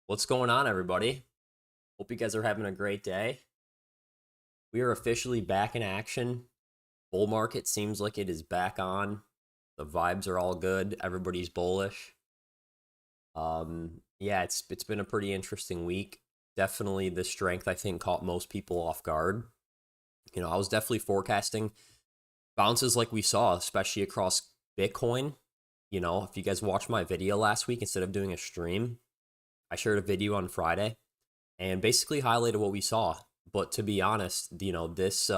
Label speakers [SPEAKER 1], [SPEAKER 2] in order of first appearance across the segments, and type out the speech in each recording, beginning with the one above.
[SPEAKER 1] What's going on, everybody? Hope you guys are having a great day. We are officially back in action. Bull market seems like it is back on. The vibes are all good. Everybody's bullish. Yeah, it's been a pretty interesting week. Definitely the strength I think caught most people off guard. I was definitely forecasting bounces like we saw, especially across Bitcoin. If you guys watched my video last week instead of doing a stream, I shared a video on Friday and basically highlighted what we saw. But to be honest, this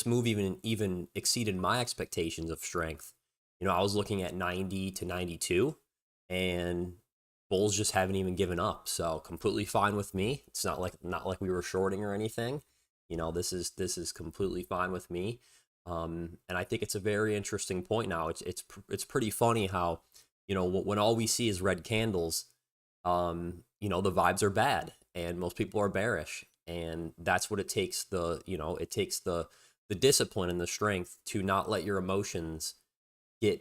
[SPEAKER 1] move even exceeded my expectations of strength. I was looking at 90 to 92, and bulls just haven't even given up. So completely fine with me. It's not like we were shorting or anything. This is completely fine with me. And I think it's a very interesting point now. It's pretty funny how when all we see is red candles, the vibes are bad and most people are bearish, and that's what it takes. It takes the discipline and the strength to not let your emotions get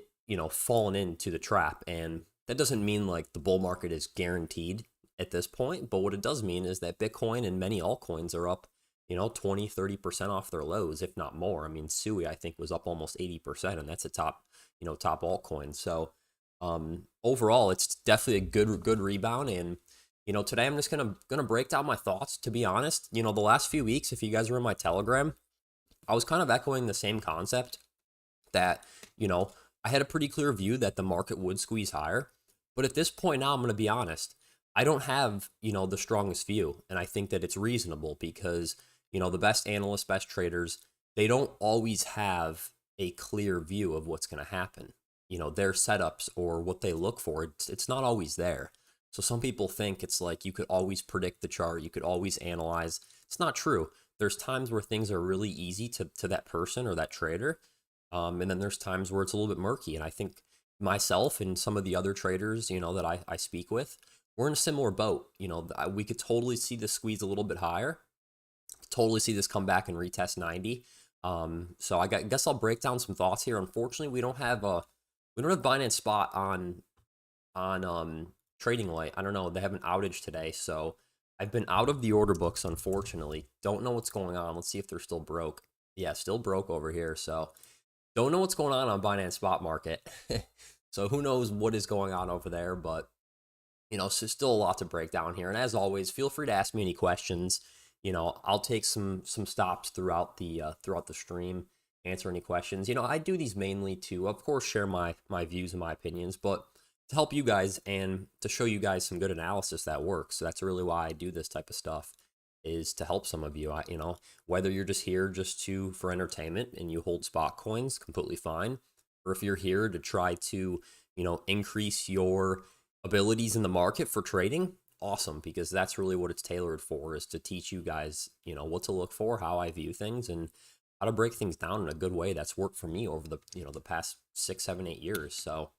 [SPEAKER 1] fallen into the trap. And that doesn't mean like the bull market is guaranteed at this point, but what it does mean is that Bitcoin and many altcoins are up 20-30% off their lows, if not more. I mean, Sui I think was up almost 80%, and that's a top altcoin. So overall, it's definitely a good rebound. And today I'm just gonna break down my thoughts. To be honest, the last few weeks, if you guys were in my Telegram, I was kind of echoing the same concept that I had a pretty clear view that the market would squeeze higher. But at this point now, I'm gonna be honest, I don't have the strongest view, and I think that it's reasonable because the best analysts, best traders, they don't always have a clear view of what's going to happen. Their setups or what they look for, it's not always there. So some people think it's like you could always predict the chart, you could always analyze. It's not true. There's times where things are really easy to that person or that trader. And then there's times where it's a little bit murky. And I think myself and some of the other traders, that I speak with, we're in a similar boat. We could totally see the squeeze a little bit higher, totally see this come back and retest 90. So I guess I'll break down some thoughts here. Unfortunately, we don't have Binance Spot on Trading Light. I don't know. They have an outage today, so I've been out of the order books, unfortunately. Don't know what's going on. Let's see if they're still broke. Yeah, still broke over here. So don't know what's going on Binance Spot Market. So who knows what is going on over there, but so still a lot to break down here. And as always, feel free to ask me any questions. I'll take some stops throughout the stream, answer any questions. I do these mainly to, of course, share my views and my opinions, but to help you guys and to show you guys some good analysis that works. So that's really why I do this type of stuff, is to help some of you. Whether you're just here for entertainment and you hold spot coins, completely fine, or if you're here to try to increase your abilities in the market for trading, awesome, because that's really what it's tailored for, is to teach you guys what to look for, how I view things, and how to break things down in a good way. That's worked for me over the the past 6, 7, 8 years. So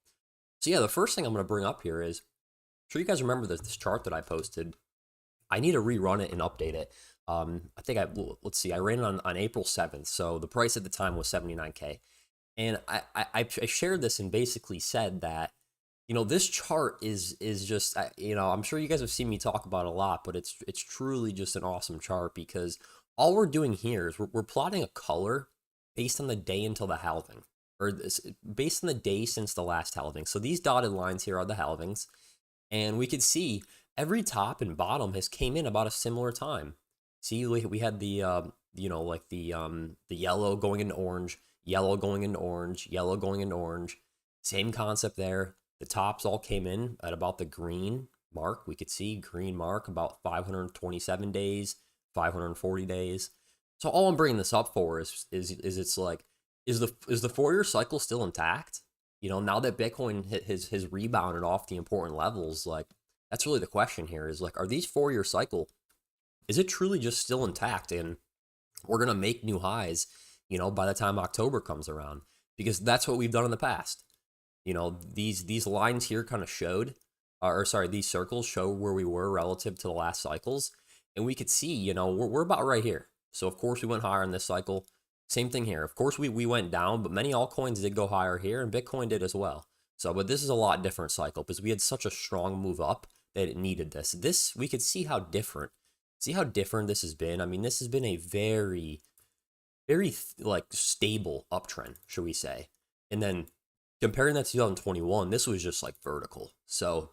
[SPEAKER 1] yeah, the first thing I'm going to bring up here is, I'm sure you guys remember this chart that I posted. I need to rerun it and update it. I think let's see, I ran it on April 7th, so the price at the time was 79K, and I shared this and basically said that this chart is just, I'm sure you guys have seen me talk about it a lot, but it's truly just an awesome chart, because all we're doing here is we're plotting a color based on the day until the halving, or based on the day since the last halving. So these dotted lines here are the halvings, and we could see every top and bottom has came in about a similar time. See, we had the the yellow going into orange, yellow going into orange, yellow going into orange. Same concept there. The tops all came in at about the green mark. We could see green mark about 527 days, 540 days. So all I'm bringing this up for is it's like, is the 4-year cycle still intact? Now that Bitcoin has rebounded off the important levels, like, that's really the question here, is like, are these 4-year cycle, is it truly just still intact, and we're gonna make new highs by the time October comes around? Because that's what we've done in the past. These lines here kind of showed, or sorry, these circles show where we were relative to the last cycles, and we could see, we're about right here. So of course we went higher in this cycle. Same thing here. Of course we went down, but many altcoins did go higher here, and Bitcoin did as well. So, but this is a lot different cycle, because we had such a strong move up that it needed this. This, we could see how different this has been. I mean, this has been a very, very like stable uptrend, should we say. And then comparing that to 2021, this was just like vertical. So,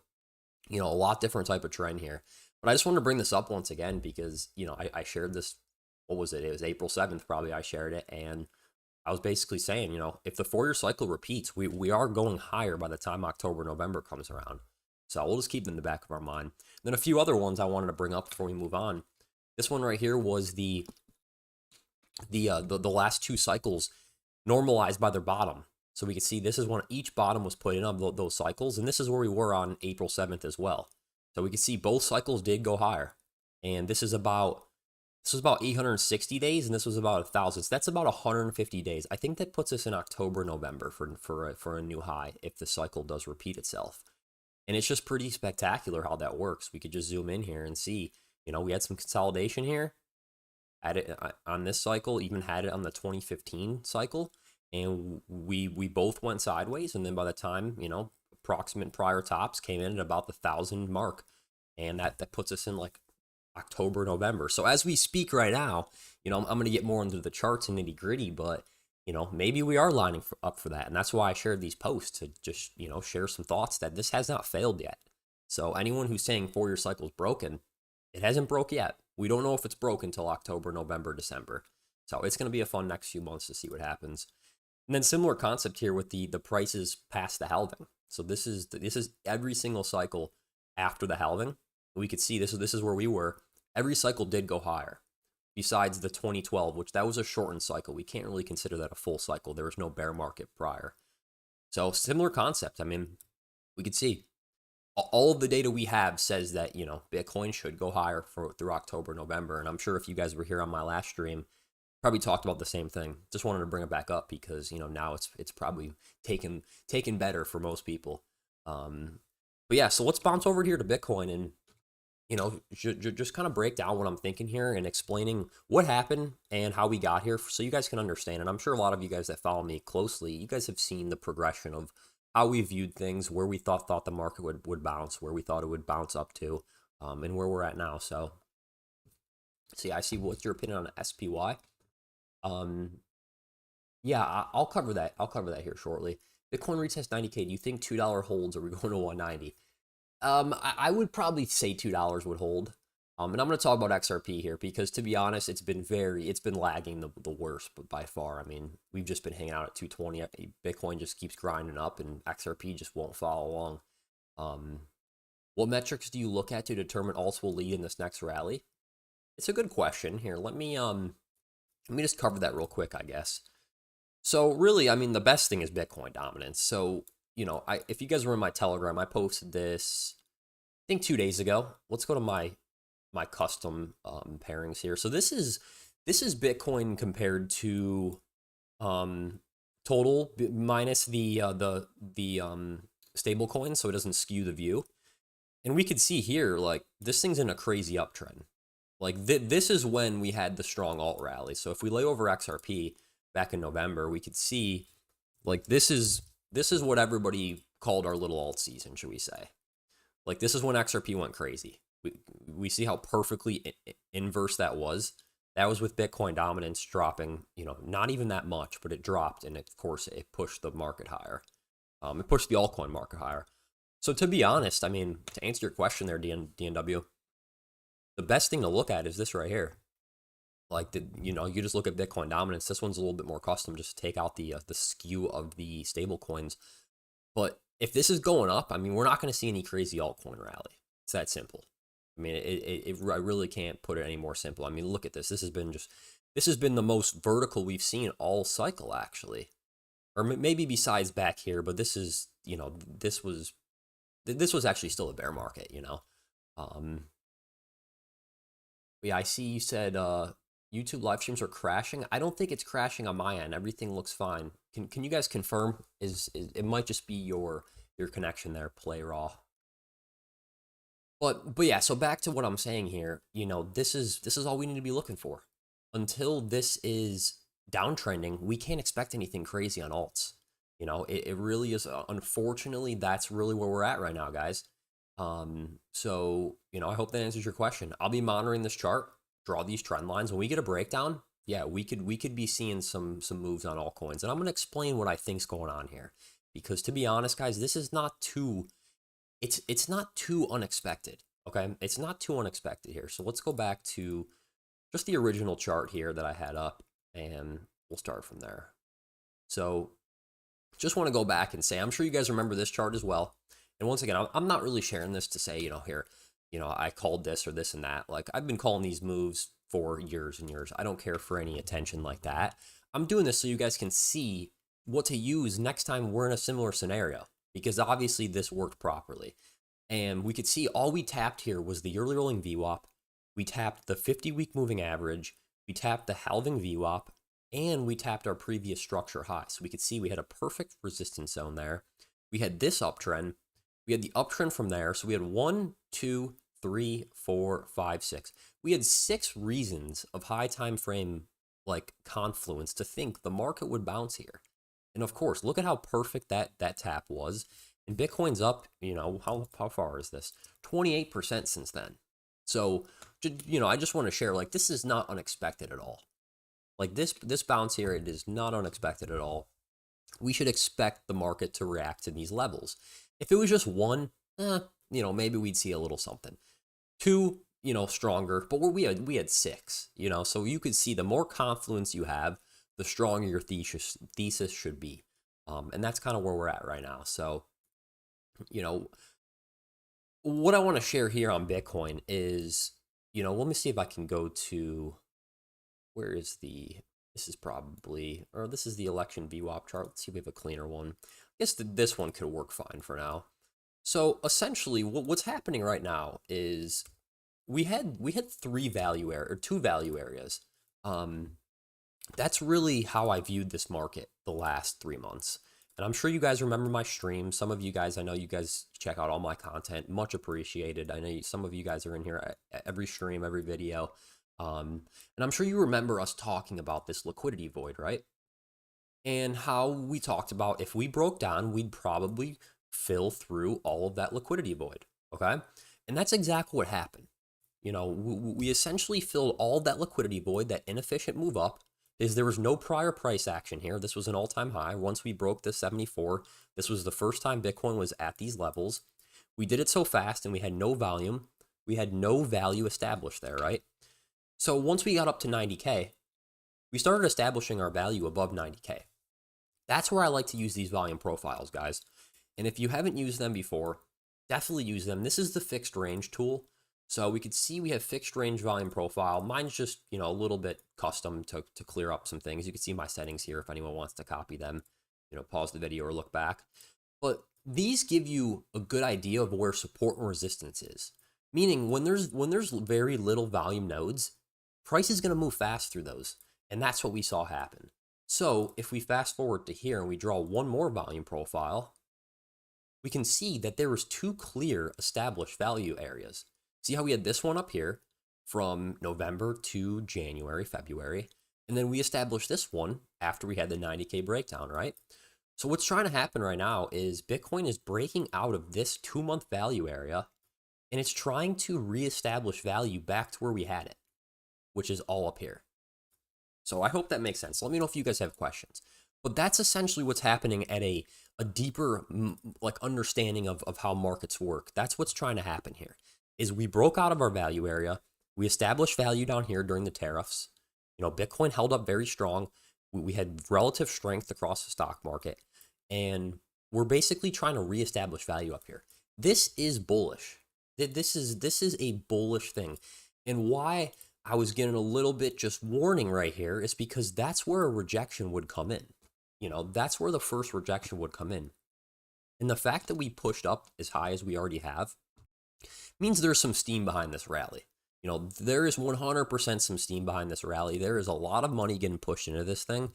[SPEAKER 1] you know, a lot different type of trend here. But I just wanted to bring this up once again because, you know, I shared this, what was it? It was April 7th, probably I shared it. And I was basically saying, you know, if the 4-year cycle repeats, we are going higher by the time October, November comes around. So we'll just keep them in the back of our mind. Then a few other ones I wanted to bring up before we move on. This one right here was the last 2 cycles normalized by their bottom. So we can see this is when each bottom was put in of those cycles. And this is where we were on April 7th as well. So we can see both cycles did go higher. And this was about 860 days, and this was about 1,000. So that's about 150 days. I think that puts us in October, November for a new high if the cycle does repeat itself. And it's just pretty spectacular how that works. We could just zoom in here and see, you know, we had some consolidation here, had it on this cycle, even had it on the 2015 cycle, and we both went sideways. And then by the time, you know, approximate prior tops came in at about the 1,000 mark, and that puts us in like October, November. So as we speak right now, you know, I'm going to get more into the charts and nitty gritty, but, you know, maybe we are lining up for that. And that's why I shared these posts to just, you know, share some thoughts that this has not failed yet. So anyone who's saying 4-year cycle is broken, it hasn't broke yet. We don't know if it's broken until October, November, December. So it's going to be a fun next few months to see what happens. And then similar concept here with the prices past the halving. So this is every single cycle after the halving. We could see this is where we were. Every cycle did go higher, besides the 2012, which that was a shortened cycle. We can't really consider that a full cycle. There was no bear market prior. So similar concept. I mean, we could see all of the data we have says that, you know, Bitcoin should go higher through October, November. And I'm sure if you guys were here on my last stream, probably talked about the same thing. Just wanted to bring it back up because, you know, now it's probably taken better for most people. But yeah, so let's bounce over here to Bitcoin and, you know, just kind of break down what I'm thinking here and explaining what happened and how we got here so you guys can understand. And I'm sure a lot of you guys that follow me closely, you guys have seen the progression of how we viewed things, where we thought the market would bounce, where we thought it would bounce up to, and where we're at now. So, see, I see. What's your opinion on SPY? Yeah, I'll cover that. I'll cover that here shortly. Bitcoin retest 90K. Do you think $2 holds? Or are we going to 190? I would probably say $2 would hold. And I'm going to talk about XRP here because, to be honest, it's been lagging the worst, but by far. I mean, we've just been hanging out at 220. Bitcoin just keeps grinding up, and XRP just won't follow along. What metrics do you look at to determine alts will lead in this next rally? It's a good question. Here, let me just cover that real quick, I guess. So really, I mean, the best thing is Bitcoin dominance. So, you know, if you guys were in my Telegram, I posted this, I think 2 days ago. Let's go to my custom pairings here. So this is Bitcoin compared to total minus the stable coins, so it doesn't skew the view. And we could see here, like, this thing's in a crazy uptrend. Like, this is when we had the strong alt rally. So if we lay over XRP back in November, we could see, like, this is what everybody called our little alt season, should we say. Like, this is when XRP went crazy. We see how perfectly inverse that was. That was with Bitcoin dominance dropping, you know, not even that much, but it dropped. And of course, it pushed the market higher. It pushed the altcoin market higher. So to be honest, I mean, to answer your question there, DNW, the best thing to look at is this right here. Like, you know, you just look at Bitcoin dominance. This one's a little bit more custom, just to take out the skew of the stable coins. But if this is going up, I mean, we're not going to see any crazy altcoin rally. It's that simple. I mean, I really can't put it any more simple. I mean, look at this. This has been the most vertical we've seen all cycle, actually. Or maybe besides back here, but this is, you know, this was actually still a bear market, you know. Yeah, I see you said YouTube live streams are crashing. I don't think it's crashing on my end. Everything looks fine. Can you guys confirm? Is it might just be your connection there, play raw. But yeah, so back to what I'm saying here, you know, this is all we need to be looking for. Until this is downtrending, we can't expect anything crazy on alts. You know, it really is, unfortunately, that's really where we're at right now, guys. So, I hope that answers your question. I'll be monitoring this chart, draw these trend lines. When we get a breakdown, yeah, we could be seeing some moves on altcoins. And I'm gonna explain what I think's going on here. Because to be honest, guys, this is not too it's not too unexpected. Okay. It's not too unexpected here. So let's go back to just the original chart here that I had up, and we'll start from there. So just want to go back and say, I'm sure you guys remember this chart as well. And once again, I'm not really sharing this to say, here, I called this or this and that. Like, I've been calling these moves for years and years. I don't care for any attention like that. I'm doing this so you guys can see what to use next time we're in a similar scenario, because obviously this worked properly. And we could see all we tapped here was the yearly rolling VWAP. We tapped the 50-week moving average. We tapped the halving VWAP, and we tapped our previous structure high. So we could see we had a perfect resistance zone there. We had this uptrend. We had the uptrend from there. So we had 1, 2, 3, 4, 5, 6. We had 6 reasons of high time frame like confluence to think the market would bounce here. And of course, look at how perfect that tap was. And Bitcoin's up, how far is this? 28% since then. So, I just want to share, like, this is not unexpected at all. Like, this bounce here, it is not unexpected at all. We should expect the market to react to these levels. If it was just 1, maybe we'd see a little something. 2, stronger, but we had 6, so you could see the more confluence you have, the stronger your thesis should be. And that's kind of where we're at right now. So, what I want to share here on Bitcoin is, let me see if I can go to, this is the election VWAP chart. Let's see if we have a cleaner one. I guess this one could work fine for now. So essentially what's happening right now is we had 2 value areas. That's really how I viewed this market the last 3 months. And I'm sure you guys remember my stream. Some of you guys, I know you guys check out all my content, much appreciated. I know some of you guys are in here at every stream, every video. And I'm sure you remember us talking about this liquidity void, right? And how we talked about if we broke down, we'd probably fill through all of that liquidity void, okay? And that's exactly what happened. We essentially filled all that liquidity void, that inefficient move up, is there was no prior price action here. This was an all-time high. Once we broke the 74, this was the first time Bitcoin was at these levels. We did it so fast and we had no volume. We had no value established there, right? So once we got up to 90K, we started establishing our value above 90K. That's where I like to use these volume profiles, guys. And if you haven't used them before, definitely use them. This is the fixed range tool. So we could see we have fixed range volume profile. Mine's just, a little bit custom to clear up some things. You can see my settings here if anyone wants to copy them, pause the video or look back. But these give you a good idea of where support and resistance is. Meaning when there's very little volume nodes, price is going to move fast through those. And that's what we saw happen. So if we fast forward to here and we draw one more volume profile, we can see that there was 2 clear established value areas. See how we had this one up here from November to January, February, and then we established this one after we had the 90K breakdown, right? So what's trying to happen right now is Bitcoin is breaking out of this 2-month value area, and it's trying to reestablish value back to where we had it, which is all up here. So I hope that makes sense. Let me know if you guys have questions. But that's essentially what's happening at a deeper understanding of how markets work. That's what's trying to happen here. Is we broke out of our value area. We established value down here during the tariffs. Bitcoin held up very strong. We had relative strength across the stock market. And we're basically trying to reestablish value up here. This is bullish. This is a bullish thing. And why I was getting a little bit just warning right here is because that's where a rejection would come in. That's where the first rejection would come in. And the fact that we pushed up as high as we already have means there's some steam behind this rally. There is 100% some steam behind this rally. There is a lot of money getting pushed into this thing. I'm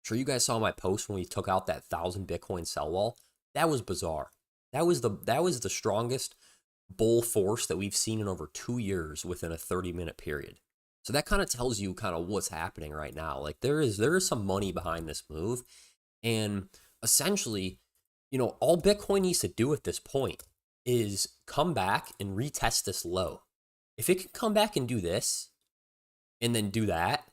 [SPEAKER 1] sure you guys saw my post when we took out that 1,000 Bitcoin sell wall. That was bizarre. That was the strongest bull force that we've seen in over 2 years within a 30-minute period. So that kind of tells you kind of what's happening right now. Like there is some money behind this move. And essentially, all Bitcoin needs to do at this point is come back and retest this low. If it can come back and do this and then do that,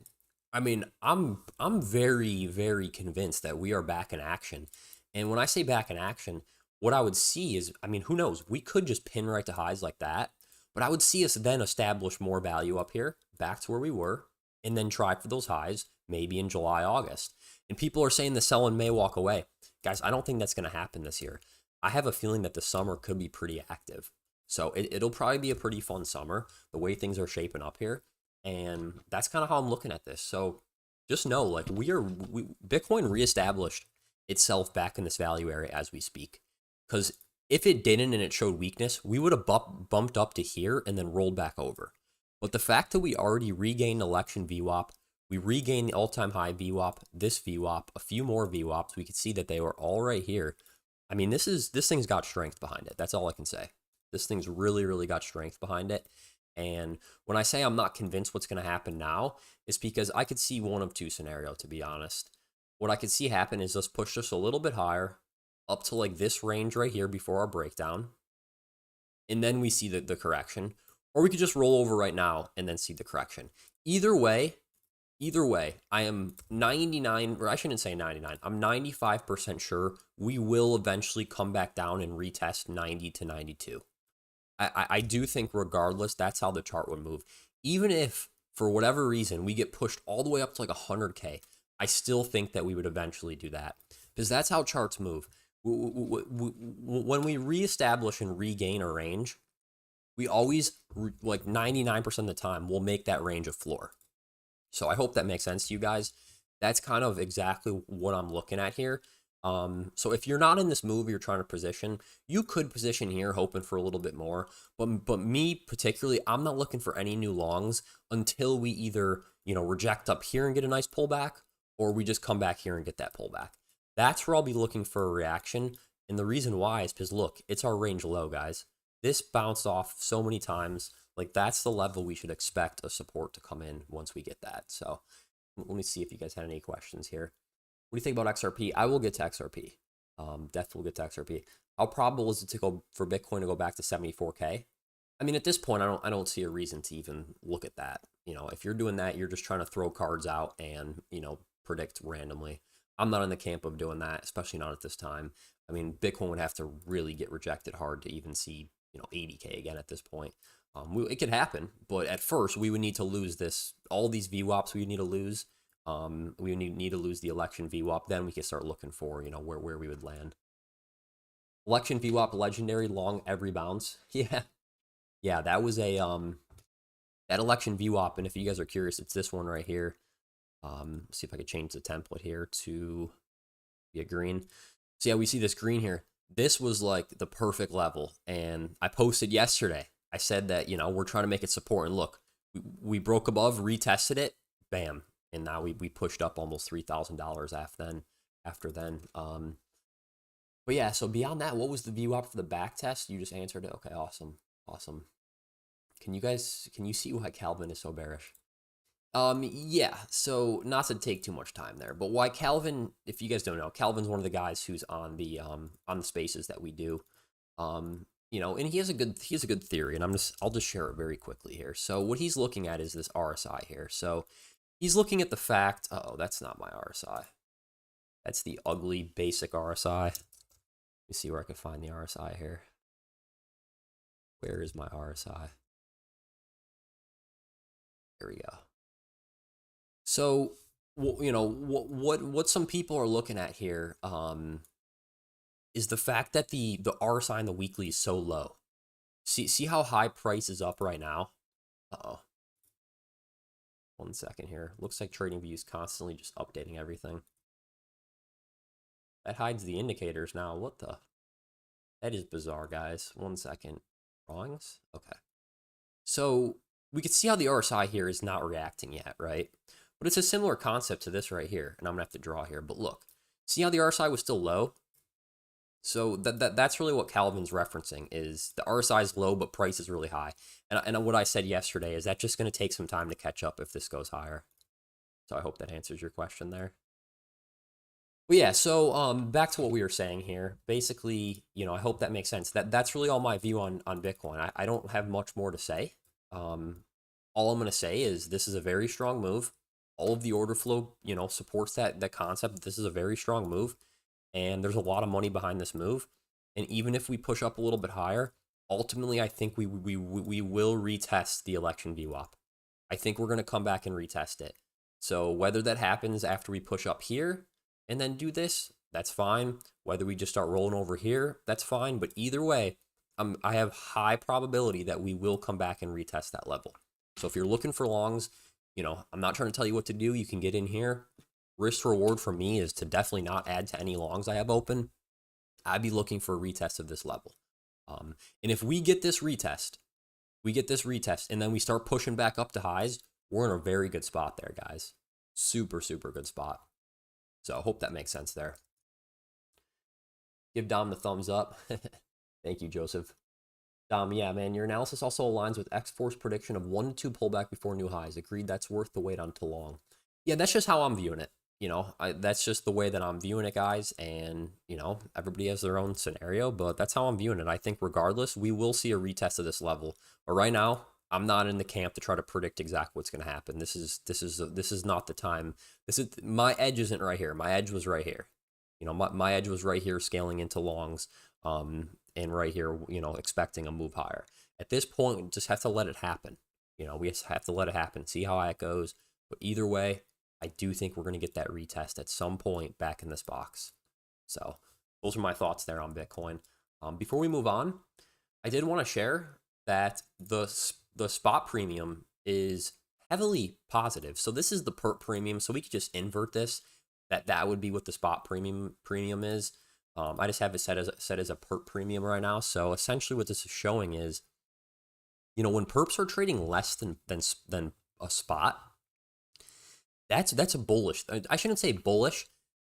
[SPEAKER 1] I mean, I'm very, very convinced that we are back in action. And when I say back in action, what I would see is, I mean, who knows? We could just pin right to highs like that, but I would see us then establish more value up here, back to where we were, and then try for those highs, maybe in July, August. And people are saying the sell-in may walk away. Guys, I don't think that's going to happen this year. I have a feeling that the summer could be pretty active. So it'll probably be a pretty fun summer, the way things are shaping up here. And that's kind of how I'm looking at this. So just know, like, Bitcoin reestablished itself back in this value area as we speak. Because if it didn't and it showed weakness, we would have bumped up to here and then rolled back over. But the fact that we already regained election VWAP, we regained the all-time high VWAP, this VWAP, a few more VWAPs, we could see that they were all right here. I mean, this thing's got strength behind it. That's all I can say. This thing's really, really got strength behind it. And when I say I'm not convinced what's going to happen now, it's because I could see one of two scenarios, to be honest. What I could see happen is us push this a little bit higher, up to like this range right here before our breakdown. And then we see the correction. Or we could just roll over right now and then see the correction. Either way, I am 99, or I shouldn't say 99, I'm 95% sure we will eventually come back down and retest 90 to 92. I do think regardless, that's how the chart would move. Even if, for whatever reason, we get pushed all the way up to like 100K, I still think that we would eventually do that. Because that's how charts move. When we reestablish and regain a range, we always, like 99% of the time, will make that range a floor. So I hope that makes sense to you guys. That's kind of exactly what I'm looking at here. So if you're not in this move, you're trying to position, you could position here hoping for a little bit more. But me particularly, I'm not looking for any new longs until we either, reject up here and get a nice pullback, or we just come back here and get that pullback. That's where I'll be looking for a reaction. And the reason why is because, look, it's our range low, guys. This bounced off so many times. Like, that's the level we should expect a support to come in once we get that. So let me see if you guys had any questions here. What do you think about XRP? I will get to XRP. Definitely will get to XRP. How probable is it for Bitcoin to go back to 74K? I mean, at this point, I don't see a reason to even look at that. If you're doing that, you're just trying to throw cards out and, predict randomly. I'm not in the camp of doing that, especially not at this time. I mean, Bitcoin would have to really get rejected hard to even see, 80K again at this point. It could happen, but at first we would need to lose all these VWAPs we would need to lose. We would need to lose the election VWAP. Then we can start looking for, where we would land. Election VWAP legendary long every bounce. Yeah, that was a that election VWAP. And if you guys are curious, it's this one right here. See if I could change the template here to be a green. So yeah, we see this green here. This was like the perfect level. And I posted yesterday. I said that, we're trying to make it support. And look, we broke above, retested it, bam. And now we pushed up almost $3,000 after then. But yeah, so beyond that, what was the VWAP for the back test? You just answered it. Okay, awesome. Can you see why Calvin is so bearish? Yeah, so not to take too much time there, but why Calvin, if you guys don't know, Calvin's one of the guys who's on the spaces that we do. And he has a good theory, and I'll just share it very quickly here. So what he's looking at is this RSI here. So he's looking at the fact, that's not my RSI. That's the ugly basic RSI. Let me see where I can find the RSI here. Where is my RSI? Here we go. So, what some people are looking at here is the fact that the RSI on the weekly is so low. See how high price is up right now? Uh-oh. 1 second here. Looks like TradingView is constantly just updating everything. That hides the indicators now. What the? That is bizarre, guys. 1 second. Drawings? Okay. So we can see how the RSI here is not reacting yet, right? But it's a similar concept to this right here. And I'm going to have to draw here. But look, see how the RSI was still low? So that's really what Calvin's referencing is the RSI is low, but price is really high. And what I said yesterday is that just going to take some time to catch up if this goes higher. So I hope that answers your question there. Well, yeah, so back to what we were saying here. Basically, I hope that makes sense. That's really all my view on Bitcoin. I don't have much more to say. Um, all I'm going to say is this is a very strong move. All of the order flow, supports that concept. This is a very strong move, and there's a lot of money behind this move. And even if we push up a little bit higher, ultimately, I think we will retest the election VWAP. I think we're going to come back and retest it. So whether that happens after we push up here and then do this, that's fine. Whether we just start rolling over here, that's fine. But either way, I have high probability that we will come back and retest that level. So if you're looking for longs, I'm not trying to tell you what to do. You can get in here. Risk to reward for me is to definitely not add to any longs I have open. I'd be looking for a retest of this level. And if we get this retest, and then we start pushing back up to highs, we're in a very good spot there, guys. Super, super good spot. So I hope that makes sense there. Give Dom the thumbs up. Thank you, Joseph. Dom, yeah, man, your analysis also aligns with X-Force prediction of 1 to 2 pullback before new highs. Agreed, that's worth the wait until long. Yeah, that's just how I'm viewing it. That's just the way that I'm viewing it, guys. And, everybody has their own scenario, but that's how I'm viewing it. I think regardless, we will see a retest of this level. But right now, I'm not in the camp to try to predict exactly what's going to happen. This is not the time. My edge isn't right here. My edge was right here. My edge was right here scaling into longs. And right here, expecting a move higher. At this point, we just have to let it happen. We just have to let it happen, see how high it goes. But either way, I do think we're going to get that retest at some point back in this box. So those are my thoughts there on Bitcoin. Before we move on, I did want to share that the spot premium is heavily positive. So this is the perp premium. So we could just invert this. That would be what the spot premium is. I just have it set as a perp premium right now. So essentially what this is showing is, when perps are trading less than a spot, that's a bullish. I shouldn't say bullish.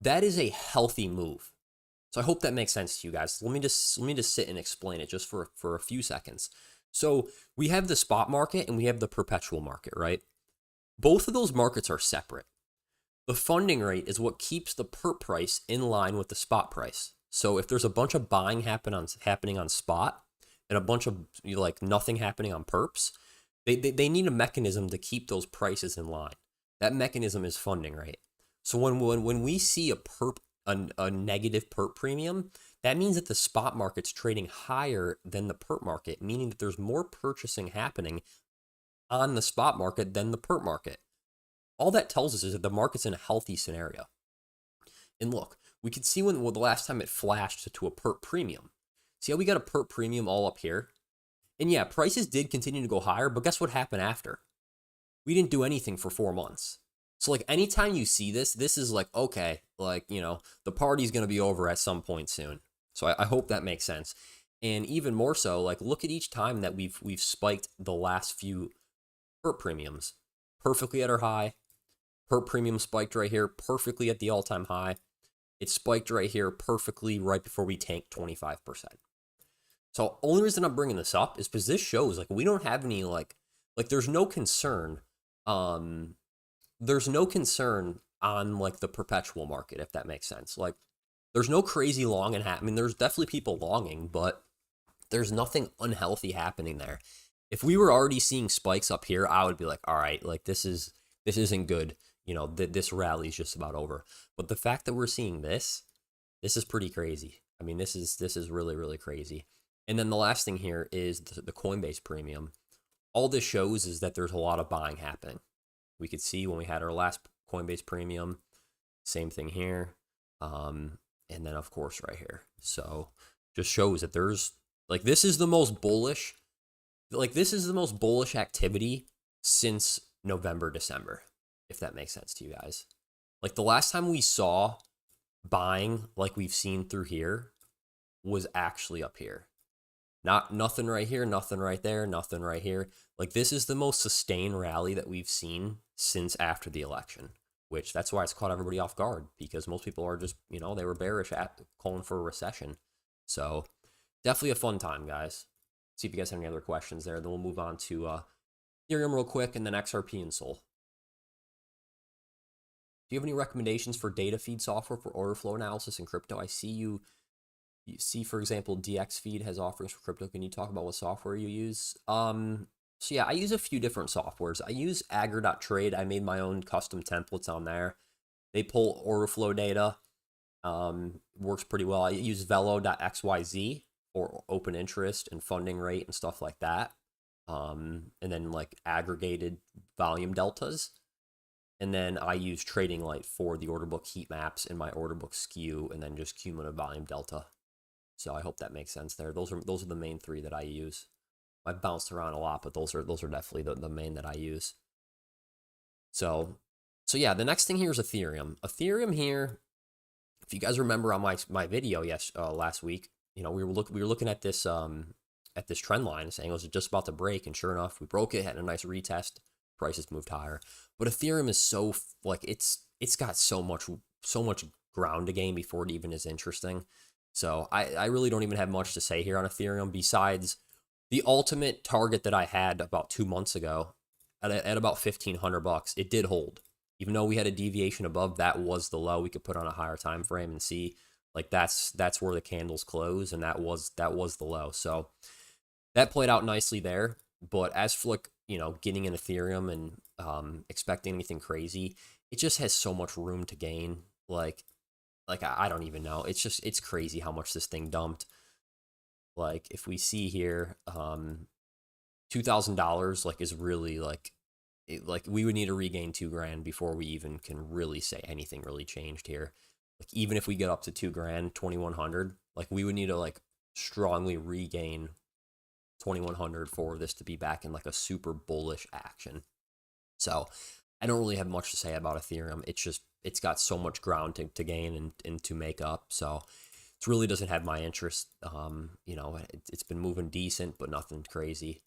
[SPEAKER 1] That is a healthy move. So I hope that makes sense to you guys. Let me just sit and explain it just for a few seconds. So we have the spot market and we have the perpetual market, right? Both of those markets are separate. The funding rate is what keeps the perp price in line with the spot price. So if there's a bunch of buying happening on spot and a bunch of nothing happening on perps, they need a mechanism to keep those prices in line. That mechanism is funding rate. So when we see a negative perp premium, that means that the spot market's trading higher than the perp market, meaning that there's more purchasing happening on the spot market than the perp market. All that tells us is that the market's in a healthy scenario. And look, we can see the last time it flashed to a perp premium. See how we got a perp premium all up here? And yeah, prices did continue to go higher, but guess what happened after? We didn't do anything for 4 months. So anytime you see this is okay, the party's going to be over at some point soon. So I hope that makes sense. And even more so, look at each time that we've spiked the last few perp premiums. Perfectly at our high. Perp premium spiked right here, perfectly at the all-time high. It spiked right here perfectly right before we tanked 25%. So only reason I'm bringing this up is because this shows we don't have any there's no concern. There's no concern on the perpetual market, if that makes sense. There's no crazy long and there's definitely people longing, but there's nothing unhealthy happening there. If we were already seeing spikes up here, I would be all right, this isn't good. This rally is just about over. But the fact that we're seeing this is pretty crazy. This is really, really crazy. And then the last thing here is the Coinbase premium. All this shows is that there's a lot of buying happening. We could see when we had our last Coinbase premium, same thing here. And then of course right here. So just shows that there's this is the most bullish, activity since November, December. If that makes sense to you guys. The last time we saw buying we've seen through here was actually up here. Nothing right here, nothing right there, nothing right here. This is the most sustained rally that we've seen since after the election, which that's why it's caught everybody off guard, because most people are just, they were bearish at calling for a recession. So definitely a fun time, guys. See if you guys have any other questions there. Then we'll move on to Ethereum real quick and then XRP and Sol. Do you have any recommendations for data feed software for order flow analysis in crypto? I see you see, for example, DXFeed has offerings for crypto. Can you talk about what software you use? So yeah, I use a few different softwares. I use Agri.trade. I made my own custom templates on there. They pull order flow data. Works pretty well. I use Velo.xyz for open interest and funding rate and stuff like that. And then like aggregated volume deltas. And then I use Trading Light for the order book heat maps and my order book skew, and then just cumulative volume delta. So I hope that makes sense there. Those are the main three that I use. I've bounced around a lot, but those are definitely the main that I use. So yeah, the next thing here is Ethereum. Ethereum here, if you guys remember on my video last week, you know, we were looking at this trend line, saying it was just about to break, and sure enough, we broke it, had a nice retest, prices moved higher. But Ethereum is so like it's got so much ground to gain before it even is interesting. So I really don't even have much to say here on Ethereum besides the ultimate target that I had about 2 months ago at about $1,500. It did hold, even though we had a deviation above. That was the low. We could put on a higher time frame and see, like, that's where the candles close, and that was the low. So that played out nicely there. But as for, like, you know, getting in Ethereum and expecting anything crazy, it just has so much room to gain. Like I don't even know. It's crazy how much this thing dumped. Like, if we see here, $2,000 like is really like we would need to regain $2,000 before we even can really say anything really changed here. Like, even if we get up to $2,000, 2,100, like we would need to like strongly regain 2,100 for this to be back in like a super bullish action. So I don't really have much to say about Ethereum. It's got so much ground to gain and to make up. So it really doesn't have my interest. You know, it's been moving decent, but nothing crazy.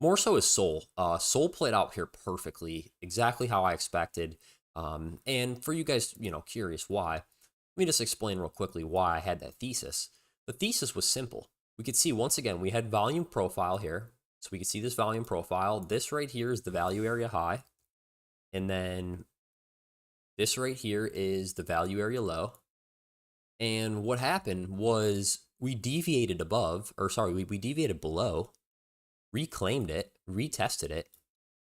[SPEAKER 1] More so is Sol. Sol played out here perfectly, exactly how I expected. And for you guys, you know, curious why, let me just explain real quickly why I had that thesis. The thesis was simple. We could see, once again, we had volume profile here. So we could see this volume profile. This right here is the value area high. And then this right here is the value area low. And what happened was we deviated we deviated below, reclaimed it, retested it.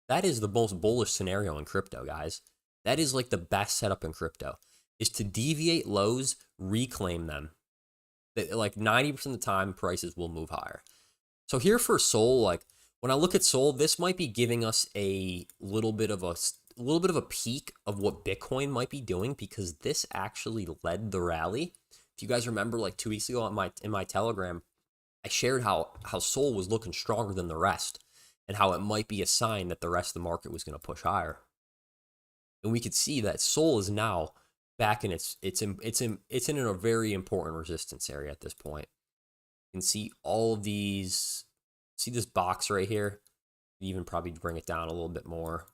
[SPEAKER 1] That is the most bullish scenario in crypto, guys. That is like the best setup in crypto, is to deviate lows, reclaim them. Like 90% of the time, prices will move higher. So here for Sol, like when I look at Sol, this might be giving us a little bit of a peek of what Bitcoin might be doing, because this actually led the rally. If you guys remember, like 2 weeks ago in my Telegram, I shared how Sol was looking stronger than the rest, and how it might be a sign that the rest of the market was going to push higher. And we could see that Sol is now back in it's in a very important resistance area at this point. You can see all of these. See this box right here? Even probably bring it down a little bit more.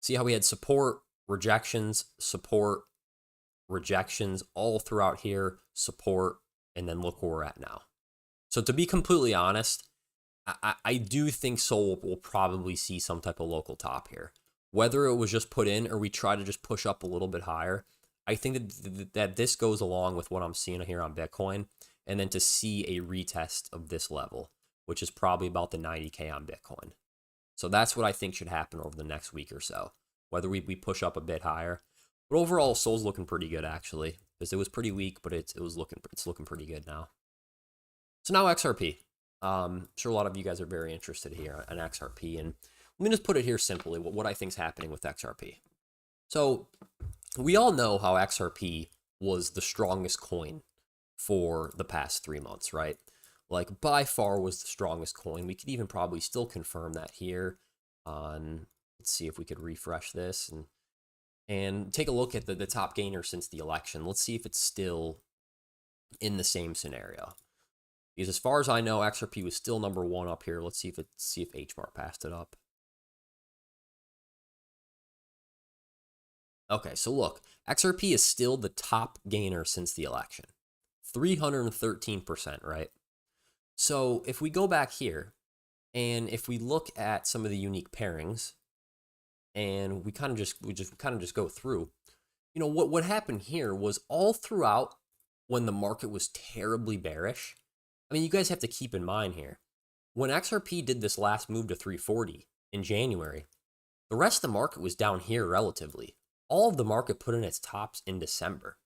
[SPEAKER 1] See how we had support, rejections, all throughout here, support, and then look where we're at now. So to be completely honest, I do think Sol will probably see some type of local top here. Whether it was just put in or we try to just push up a little bit higher, I think that this goes along with what I'm seeing here on Bitcoin, and then to see a retest of this level, which is probably about the 90K on Bitcoin. So that's what I think should happen over the next week or so, whether we push up a bit higher. But overall, Sol's looking pretty good, actually, because it was pretty weak, but it's looking pretty good now. So now XRP. I'm sure a lot of you guys are very interested here in XRP, and let me just put it here simply, what I think is happening with XRP. So we all know how XRP was the strongest coin for the past 3 months, right? Like, by far was the strongest coin. We could even probably still confirm that here on, let's see if we could refresh this and take a look at the top gainer since the election. Let's see if it's still in the same scenario. Because as far as I know, XRP was still number one up here. Let's see if HMART passed it up. Okay, so look, XRP is still the top gainer since the election. 313%, right? So if we go back here, and if we look at some of the unique pairings, and we kind of just go through, what happened here was all throughout when the market was terribly bearish. I mean, you guys have to keep in mind here, when XRP did this last move to 340 in January, the rest of the market was down here relatively. All of the market put in its tops in December.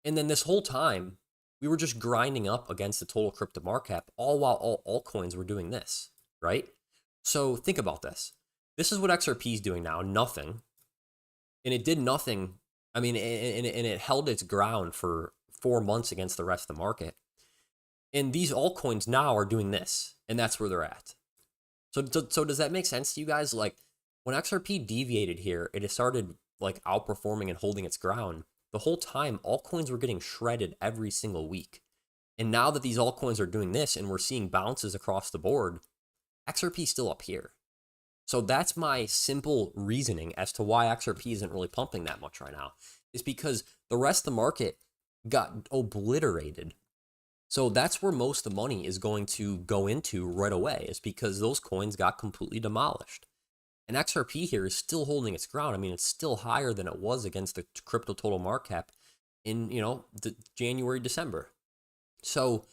[SPEAKER 1] And then this whole time, we were just grinding up against the total crypto market cap, all while all altcoins were doing this, right? So think about this. This is what XRP is doing now, nothing. And it did nothing. I mean, and it held its ground for 4 months against the rest of the market. And these altcoins now are doing this, and that's where they're at. So does that make sense to you guys? Like, when XRP deviated here, it started like outperforming and holding its ground. The whole time, altcoins were getting shredded every single week. And now that these altcoins are doing this and we're seeing bounces across the board, XRP is still up here. So that's my simple reasoning as to why XRP isn't really pumping that much right now, is because the rest of the market got obliterated. So that's where most of the money is going to go into right away, is because those coins got completely demolished. And XRP here is still holding its ground. I mean, it's still higher than it was against the crypto total market cap in, the January, December. So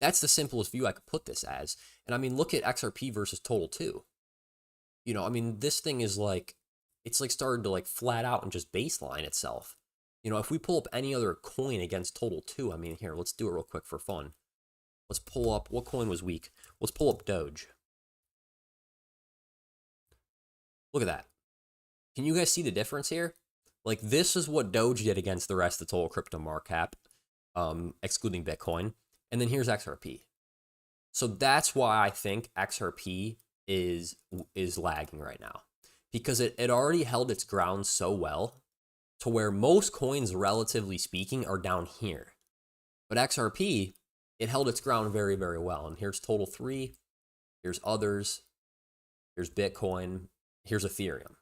[SPEAKER 1] that's the simplest view I could put this as. And I mean, look at XRP versus total too. I mean, this thing is like, it's like started to like flat out and just baseline itself. If we pull up any other coin against total too, I mean, here, let's do it real quick for fun. Let's pull up, what coin was weak? Let's pull up Doge. Look at that. Can you guys see the difference here? Like, this is what Doge did against the rest of the total crypto market cap, excluding Bitcoin. And then here's XRP. So that's why I think XRP is lagging right now, because it already held its ground so well to where most coins, relatively speaking, are down here. But XRP, it held its ground very, very well. And here's total 3, here's others, here's Bitcoin, here's Ethereum.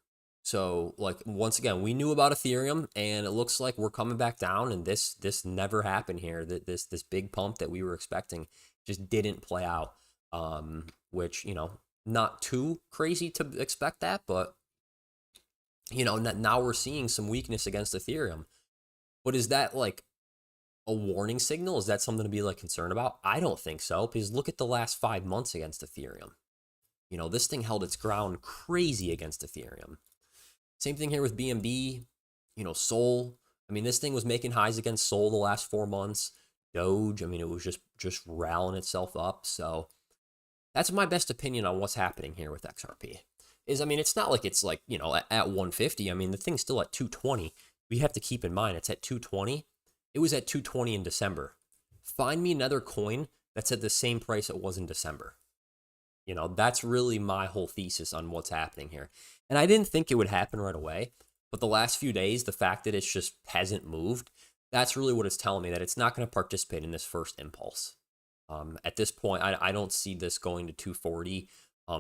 [SPEAKER 1] So, like, once again, we knew about Ethereum, and it looks like we're coming back down, and this never happened here. This big pump that we were expecting just didn't play out, which, not too crazy to expect that, but, now we're seeing some weakness against Ethereum. But is that, like, a warning signal? Is that something to be, like, concerned about? I don't think so, because look at the last 5 months against Ethereum. This thing held its ground crazy against Ethereum. Same thing here with BNB, Sol. I mean, this thing was making highs against Sol the last 4 months. Doge, I mean, it was just rallying itself up. So that's my best opinion on what's happening here with XRP. I mean, it's not like it's like, at 150. I mean, the thing's still at 220. We have to keep in mind it's at 220. It was at 220 in December. Find me another coin that's at the same price it was in December. That's really my whole thesis on what's happening here. And I didn't think it would happen right away, but the last few days, the fact that it's just hasn't moved, that's really what it's telling me, that it's not going to participate in this first impulse. At this point, I don't see this going to 240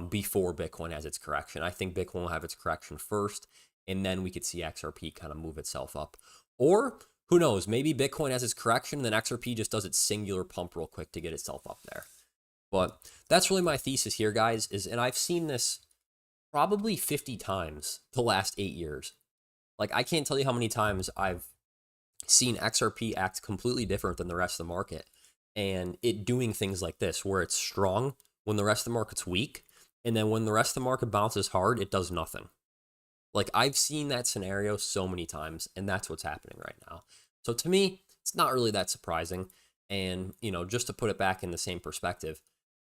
[SPEAKER 1] before Bitcoin has its correction. I think Bitcoin will have its correction first, and then we could see XRP kind of move itself up. Or, who knows, maybe Bitcoin has its correction, and then XRP just does its singular pump real quick to get itself up there. But that's really my thesis here, guys, and I've seen this probably 50 times the last 8 years. Like, I can't tell you how many times I've seen XRP act completely different than the rest of the market, and it doing things like this, where it's strong when the rest of the market's weak, and then when the rest of the market bounces hard, it does nothing. Like, I've seen that scenario so many times, and that's what's happening right now. So to me, it's not really that surprising. And, just to put it back in the same perspective,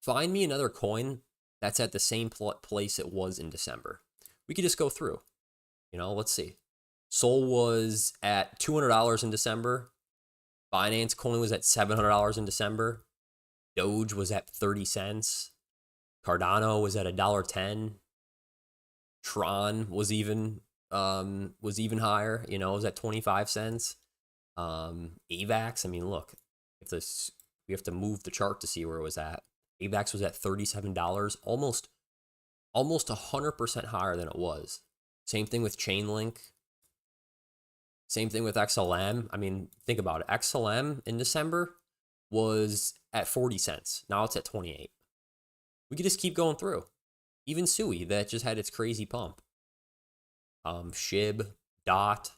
[SPEAKER 1] find me another coin that's at the same place it was in December. We could just go through. Let's see. Sol was at $200 in December. Binance coin was at $700 in December. Doge was at 30 cents. Cardano was at $1.10. Tron was even higher. It was at 25 cents. AVAX, I mean, look, we have to move the chart to see where it was at. AVAX was at $37, almost 100% higher than it was. Same thing with Chainlink. Same thing with XLM. I mean, think about it. XLM in December was at 40 cents. Now it's at 28. We could just keep going through. Even Sui, that just had its crazy pump. SHIB, DOT.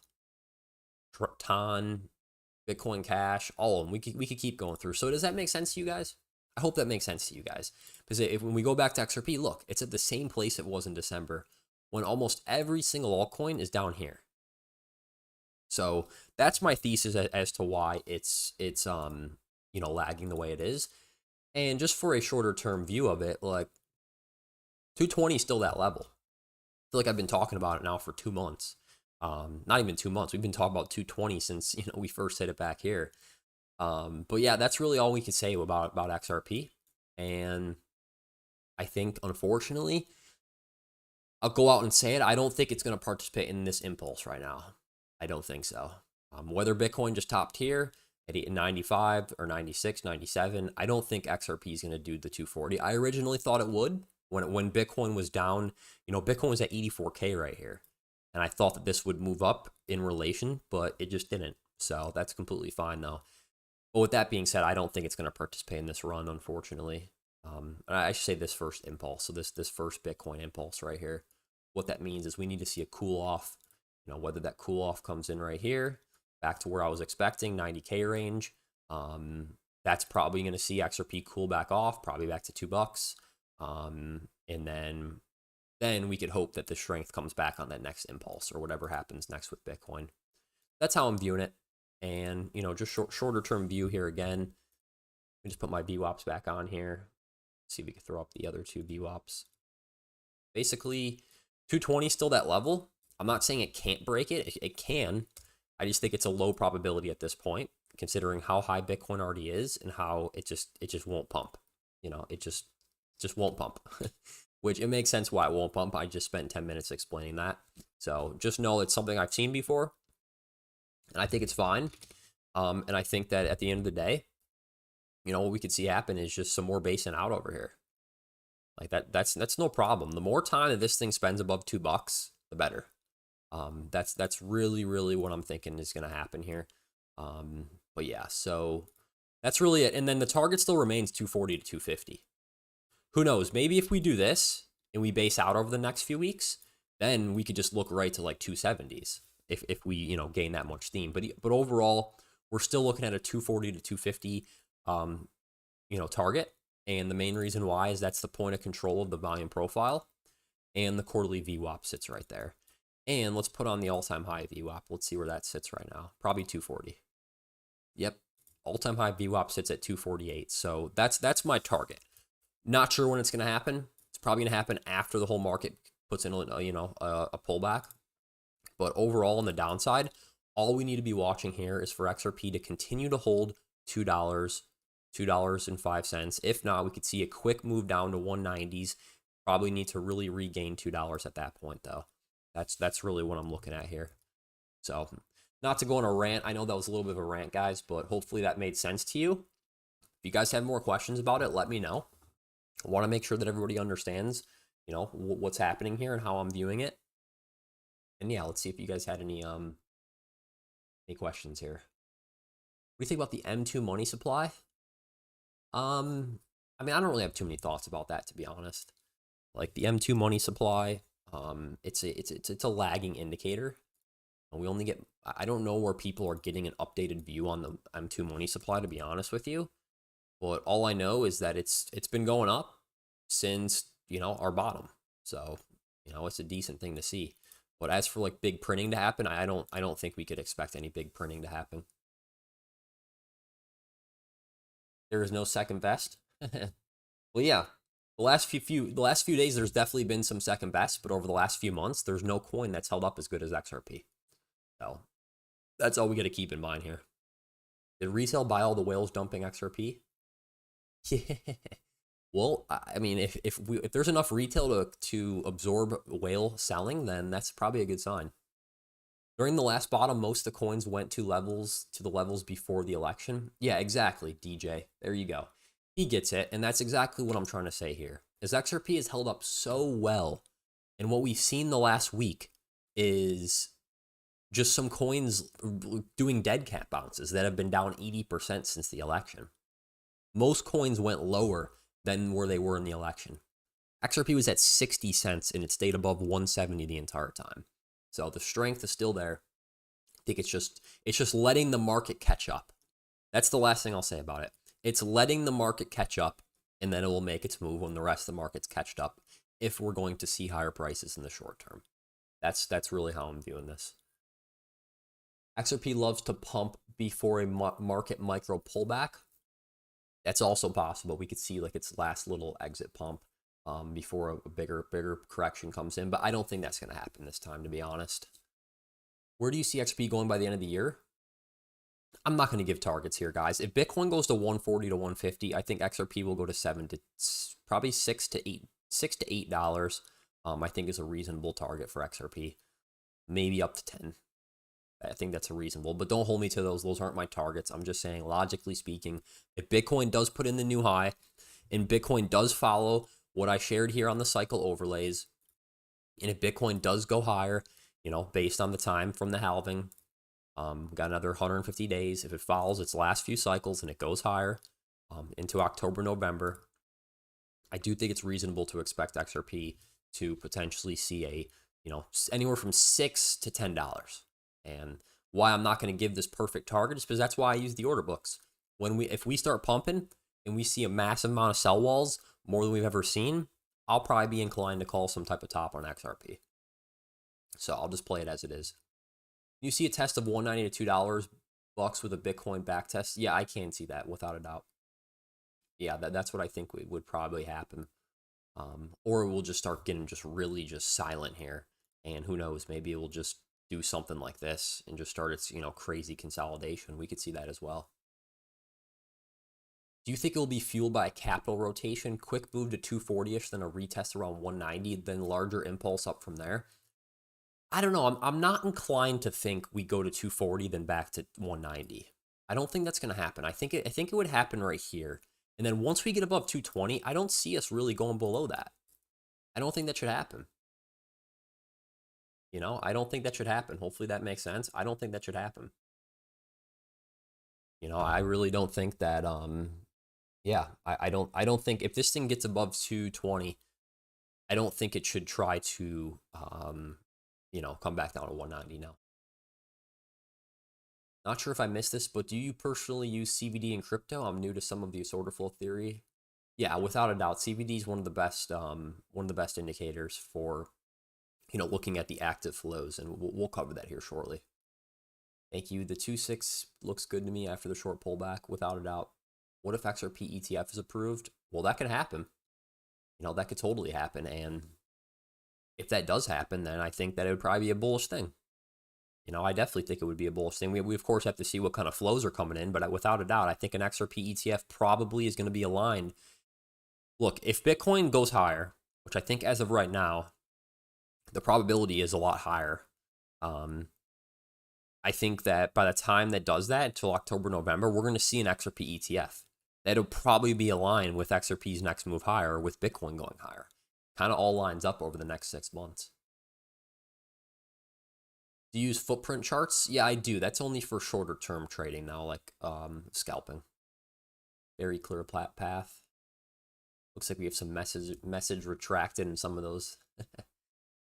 [SPEAKER 1] TON, Bitcoin Cash, all of them. We could keep going through. So does that make sense to you guys? I hope that makes sense to you guys. Because when we go back to XRP, look, it's at the same place it was in December when almost every single altcoin is down here. So that's my thesis as to why it's lagging the way it is. And just for a shorter term view of it, like 220 is still that level. I feel like I've been talking about it now for 2 months. Not even 2 months. We've been talking about 220 since we first hit it back here. But yeah, that's really all we could say about XRP. And I think, unfortunately, I'll go out and say it. I don't think it's going to participate in this impulse right now. I don't think so. Whether Bitcoin just topped here at 95 or 96, 97, I don't think XRP is going to do the 240. I originally thought it would when Bitcoin was down. Bitcoin was at 84K right here. And I thought that this would move up in relation, but it just didn't. So that's completely fine though. But with that being said, I don't think it's going to participate in this run, unfortunately. I should say this first impulse. So this first Bitcoin impulse right here. What that means is we need to see a cool off. Whether that cool off comes in right here, back to where I was expecting, 90K range. That's probably going to see XRP cool back off, probably back to $2. And then we could hope that the strength comes back on that next impulse or whatever happens next with Bitcoin. That's how I'm viewing it. And, just shorter term view here again. Let me just put my VWOPS back on here. See if we can throw up the other two VWOPS. Basically, 220 is still that level. I'm not saying it can't break it. It can. I just think it's a low probability at this point, considering how high Bitcoin already is and how it just won't pump. It just won't pump. Which it makes sense why it won't pump. I just spent 10 minutes explaining that. So just know it's something I've seen before. And I think it's fine. And I think that at the end of the day, what we could see happen is just some more basing out over here. Like that's no problem. The more time that this thing spends above $2, the better. That's really, really what I'm thinking is going to happen here. But yeah, so that's really it. And then the target still remains 240 to 250. Who knows? Maybe if we do this and we base out over the next few weeks, then we could just look right to like 270s if we gain that much steam. But overall, we're still looking at a 240 to 250 target. And the main reason why is that's the point of control of the volume profile, and the quarterly VWAP sits right there. And let's put on the all-time high VWAP. Let's see where that sits right now. Probably 240. Yep, all-time high VWAP sits at 248. So that's my target. Not sure when it's going to happen. It's probably going to happen after the whole market puts in a pullback. But overall, on the downside, all we need to be watching here is for XRP to continue to hold $2, $2.05. If not, we could see a quick move down to 190s. Probably need to really regain $2 at that point, though. That's really what I'm looking at here. So, not to go on a rant. I know that was a little bit of a rant, guys, but hopefully that made sense to you. If you guys have more questions about it, let me know. I want to make sure that everybody understands, what's happening here and how I'm viewing it. And yeah, let's see if you guys had any questions here. What do you think about the M2 money supply? I don't really have too many thoughts about that, to be honest. Like the M2 money supply, it's a lagging indicator. We only get, I don't know where people are getting an updated view on the M2 money supply, to be honest with you. But all I know is that it's been going up since, our bottom. So, it's a decent thing to see. But as for like big printing to happen, I don't think we could expect any big printing to happen. There is no second best. Well, yeah. The last few days, there's definitely been some second best, but over the last few months, there's no coin that's held up as good as XRP. So that's all we got to keep in mind here. Did retail buy all the whales dumping XRP? Yeah. Well, I mean, if there's enough retail to absorb whale selling, then that's probably a good sign. During the last bottom, most of the coins went to the levels before the election. Yeah, exactly, DJ. There you go. He gets it, and that's exactly what I'm trying to say here. Is XRP has held up so well, and what we've seen the last week is just some coins doing dead cat bounces that have been down 80% since the election. Most coins went lower than where they were in the election. XRP was at 60 cents, and it stayed above 170 the entire time. So the strength is still there. think it's just letting the market catch up. That's the last thing I'll say about it. It's letting the market catch up, and then it will make its move when the rest of the market's catched up, if we're going to see higher prices in the short term. That's really how I'm viewing this. XRP loves to pump before a market micro pullback. That's also possible. We could see like its last little exit pump before a bigger correction comes in, but I don't think that's going to happen this time, to be honest. Where do you see XRP going by the end of the year? I'm not going to give targets here, guys. If Bitcoin goes to 140 to 150, I think XRP will go to probably $6 to $8. I think is a reasonable target for XRP. Maybe up to 10. I think that's a reasonable, but don't hold me to those. Those aren't my targets. I'm just saying, logically speaking, if Bitcoin does put in the new high and Bitcoin does follow what I shared here on the cycle overlays, and if Bitcoin does go higher, based on the time from the halving, got another 150 days. If it follows its last few cycles and it goes higher into October, November, I do think it's reasonable to expect XRP to potentially see a, anywhere from $6 to $10. And why I'm not going to give this perfect target is because that's why I use the order books. If we start pumping and we see a massive amount of sell walls, more than we've ever seen, I'll probably be inclined to call some type of top on XRP. So I'll just play it as it is. You see a test of $1.90 to $2 with a Bitcoin back test? Yeah, I can see that without a doubt. Yeah, that's what I think would probably happen. Or we'll just start getting really silent here. And who knows, maybe it will just do something like this and just start its, crazy consolidation. We could see that as well. Do you think it will be fueled by a capital rotation, quick move to 240-ish, then a retest around 190, then larger impulse up from there? I don't know. I'm not inclined to think we go to 240, then back to 190. I don't think that's going to happen. I think it would happen right here. And then once we get above 220, I don't see us really going below that. I don't think that should happen. I don't think that should happen. Hopefully that makes sense. I don't think that should happen. I really don't think that, I don't think if this thing gets above 220, I don't think it should try to, come back down to 190 now. Not sure if I missed this, but do you personally use CBD in crypto? I'm new to some of the order flow theory. Yeah, without a doubt, CBD is one of the best indicators for, looking at the active flows, and we'll cover that here shortly. Thank you. The 2.6 looks good to me after the short pullback, without a doubt. What if XRP ETF is approved? Well, that could happen. That could totally happen, and if that does happen, then I think that it would probably be a bullish thing. I definitely think it would be a bullish thing. We of course have to see what kind of flows are coming in, but without a doubt, I think an XRP ETF probably is going to be aligned. Look, if Bitcoin goes higher, which I think as of right now, the probability is a lot higher. I think that by the time that does that, until October, November, we're going to see an XRP ETF. That'll probably be aligned with XRP's next move higher, with Bitcoin going higher. Kind of all lines up over the next 6 months. Do you use footprint charts? Yeah, I do. That's only for shorter term trading now, like scalping. Very clear path. Looks like we have some message retracted in some of those.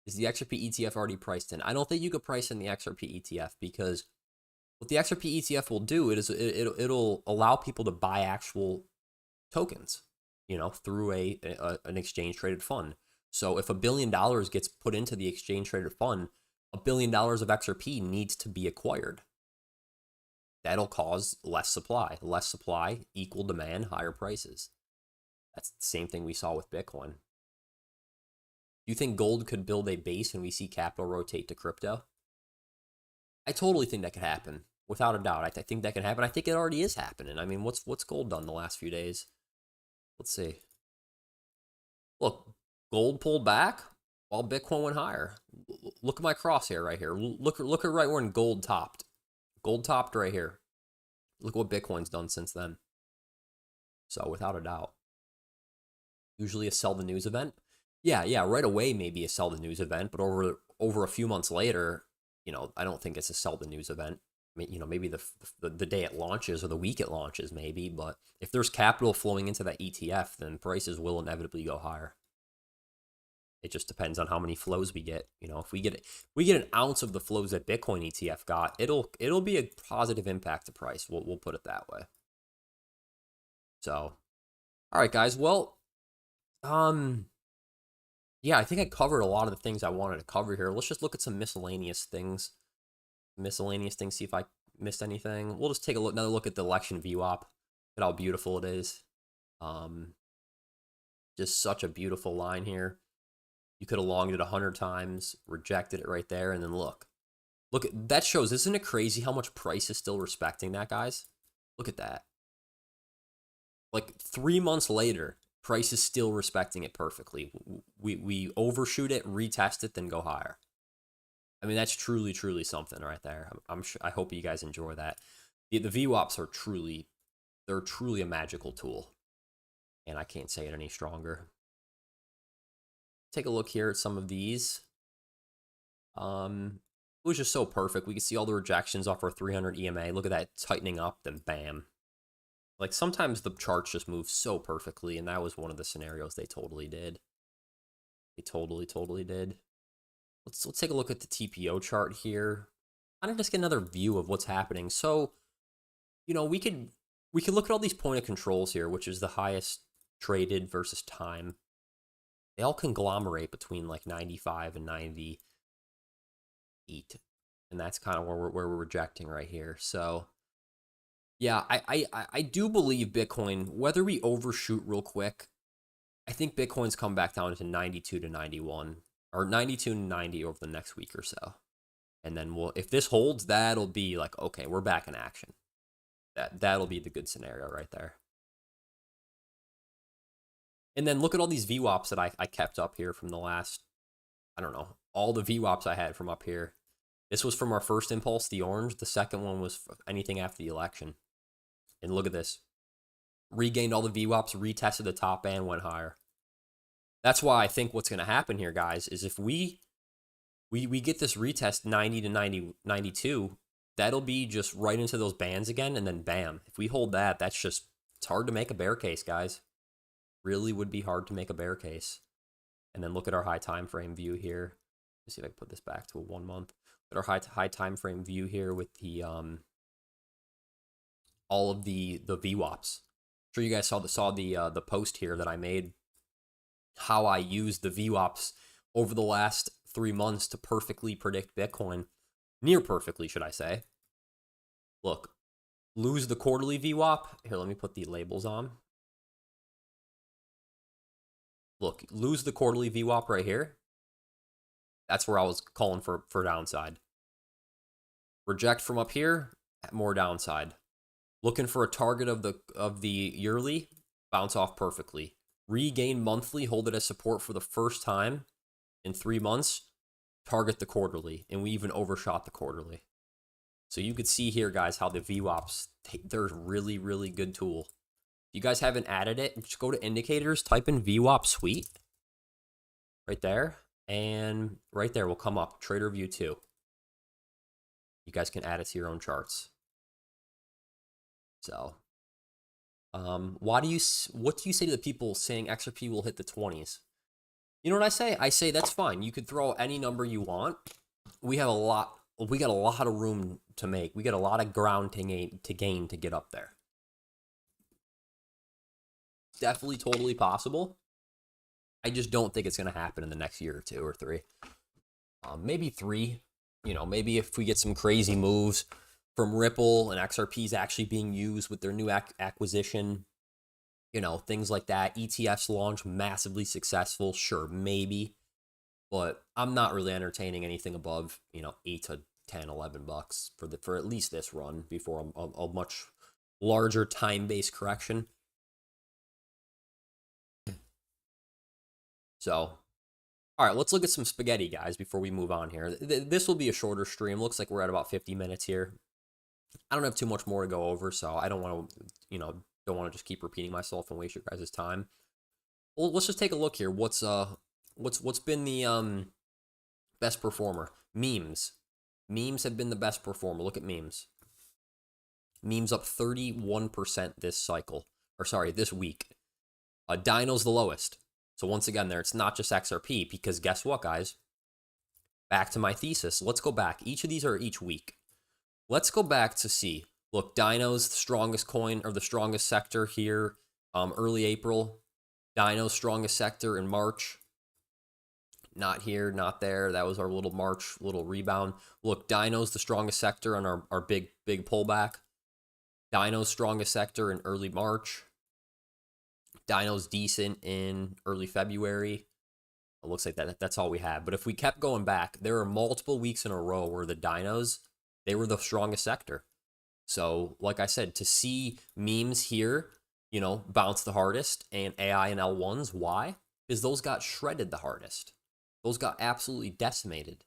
[SPEAKER 1] Is the XRP ETF already priced in? I don't think you could price in the XRP ETF, because what the XRP ETF will do it'll allow people to buy actual tokens, through an exchange traded fund. So if $1 billion gets put into the exchange traded fund, $1 billion of XRP needs to be acquired. That'll cause less supply. Less supply, equal demand, higher prices. That's the same thing we saw with Bitcoin. Do you think gold could build a base and we see capital rotate to crypto? I totally think that could happen. Without a doubt, I think that could happen. I think it already is happening. I mean, what's gold done the last few days? Let's see. Look, gold pulled back while Bitcoin went higher. Look at my crosshair right here. Look at right when gold topped. Gold topped right here. Look what Bitcoin's done since then. So without a doubt. Usually a sell the news event. Yeah, right away maybe a sell the news event, but over a few months later, I don't think it's a sell the news event. I mean, maybe the day it launches or the week it launches maybe, but if there's capital flowing into that ETF, then prices will inevitably go higher. It just depends on how many flows we get. You know, if we get an ounce of the flows that Bitcoin ETF got, it'll be a positive impact to price. We'll put it that way. So, all right, guys. Well, yeah, I think I covered a lot of the things I wanted to cover here. Let's just look at some miscellaneous things. See if I missed anything. We'll just take another look at the election VWAP. Look at how beautiful it is. Just such a beautiful line here. You could have longed it 100 times, rejected it right there, and then look. Look, that shows, isn't it crazy how much price is still respecting that, guys? Look at that. Like 3 months later, price is still respecting it perfectly. We overshoot it, retest it, then go higher. I mean, that's truly, truly something right there. I hope you guys enjoy that. The VWAPs are truly a magical tool. And I can't say it any stronger. Take a look here at some of these. It was just so perfect. We can see all the rejections off our 300 EMA. Look at that tightening up, then bam. Like sometimes the charts just move so perfectly, and that was one of the scenarios they totally did. They totally did. Let's take a look at the TPO chart here. Kind of just get another view of what's happening. So, you know, we could look at all these point of controls here, which is the highest traded versus time. They all conglomerate between like 95 and 98. And that's kind of where we're rejecting right here. So yeah, I do believe Bitcoin, whether we overshoot real quick, I think Bitcoin's come back down to 92 to 91 or 92 to 90 over the next week or so. And then if this holds, that'll be like, okay, we're back in action. That'll be the good scenario right there. And then look at all these VWAPs that I kept up here from the last, I don't know, all the VWAPs I had from up here. This was from our first impulse, the orange. The second one was anything after the election. And look at this. Regained all the VWAPs, retested the top band, went higher. That's why I think what's going to happen here, guys, is if we get this retest 90 to 92, that'll be just right into those bands again, and then bam. If we hold that, it's hard to make a bear case, guys. Really would be hard to make a bear case. And then look at our high time frame view here. Let's see if I can put this back to a 1 month. Look at our high time frame view here with the all of the VWAPs. I'm sure you guys saw the post here that I made, how I used the VWAPs over the last 3 months to perfectly predict Bitcoin. Near perfectly, should I say. Look, lose the quarterly VWAP. Here, let me put the labels on. Look, lose the quarterly VWAP right here. That's where I was calling for downside. Reject from up here, more downside. Looking for a target of the yearly, bounce off perfectly. Regain monthly, hold it as support for the first time in 3 months. Target the quarterly, and we even overshot the quarterly. So you could see here, guys, how the VWAPs, they're a really, really good tool. If you guys haven't added it, just go to indicators, type in VWAP Suite right there, and right there will come up Trader View 2. You guys can add it to your own charts. So, what do you say to the people saying XRP will hit the 20s? You know what I say? I say that's fine. You could throw any number you want. We got a lot of room to make. We got a lot of ground to gain to get up there. Definitely totally possible. I just don't think it's going to happen in the next year or 2 or 3. Maybe 3. You know, maybe if we get some crazy moves from Ripple and XRP's actually being used with their new acquisition, you know, things like that. ETFs launch massively successful. Sure, maybe. But I'm not really entertaining anything above, you know, 8 to 10, 11 bucks for at least this run before a much larger time-based correction. So, all right, let's look at some spaghetti, guys, before we move on here. This will be a shorter stream. Looks like we're at about 50 minutes here. I don't have too much more to go over, so I don't want to, you know, don't want to just keep repeating myself and waste your guys' time. Well, let's just take a look here. What's been the best performer? Memes. Memes have been the best performer. Look at memes. Memes up 31% this cycle, or sorry, this week. Dino's the lowest. So once again there, it's not just XRP, because guess what, guys? Back to my thesis. Let's go back. Each of these are each week. Let's go back to see. Look, Dino's the strongest coin, or the strongest sector here, early April. Dino's strongest sector in March. Not here, not there. That was our little March little rebound. Look, Dino's the strongest sector on our big pullback. Dino's strongest sector in early March. Dino's decent in early February. It looks like that's all we have. But if we kept going back, there are multiple weeks in a row where the Dinos, they were the strongest sector. So, like I said, to see memes here, you know, bounce the hardest, and AI and L1s, why? Because those got shredded the hardest. Those got absolutely decimated.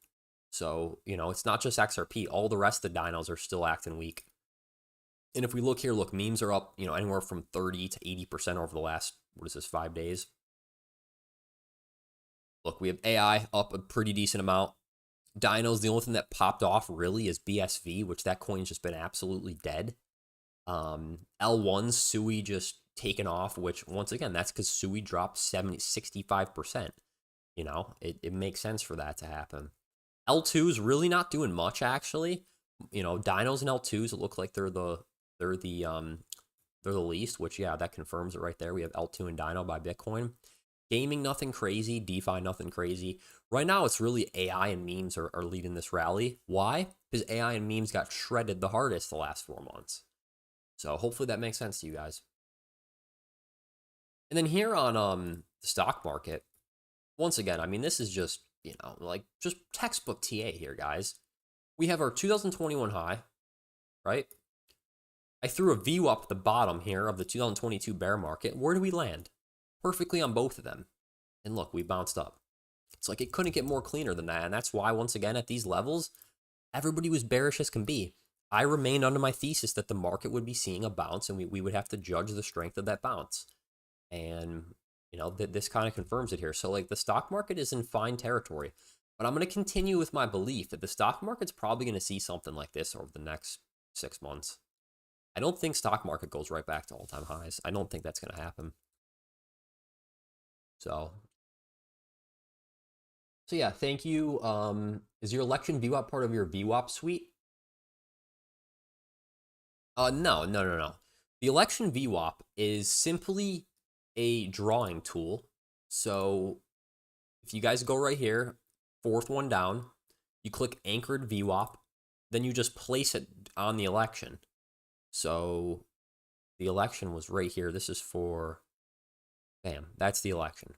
[SPEAKER 1] So, you know, it's not just XRP. All the rest of the dinos are still acting weak. And if we look here, look, memes are up, you know, anywhere from 30 to 80% over the last, 5 days. Look, we have AI up a pretty decent amount. Dinos, the only thing that popped off really is BSV, which that coin's just been absolutely dead. L1, Sui just taken off, which once again, that's because Sui dropped 65%. You know, it makes sense for that to happen. L2's really not doing much, actually. You know, Dinos and L2s, it look like they're the least, which, yeah, that confirms it right there. We have L2 and Dino by Bitcoin. Gaming, nothing crazy. DeFi, nothing crazy. Right now, it's really AI and memes are leading this rally. Why? Because AI and memes got shredded the hardest the last 4 months. So hopefully that makes sense to you guys. And then here on the stock market, once again, I mean, this is just, you know, like just textbook TA here, guys. We have our 2021 high, right? I threw a VWOP at the bottom here of the 2022 bear market. Where do we land? Perfectly on both of them. And look, we bounced up. It's like it couldn't get more cleaner than that. And that's why, once again, at these levels, everybody was bearish as can be. I remained under my thesis that the market would be seeing a bounce, and we would have to judge the strength of that bounce. And, you know, this kind of confirms it here. So, like, the stock market is in fine territory. But I'm going to continue with my belief that the stock market's probably going to see something like this over the next 6 months. I don't think stock market goes right back to all-time highs. I don't think that's going to happen. So yeah, thank you. Is your election VWAP part of your VWAP suite? No. The election VWAP is simply a drawing tool. So if you guys go right here, 4th one down, you click anchored VWAP, then you just place it on the election. So the election was right here. This is for, bam, that's the election.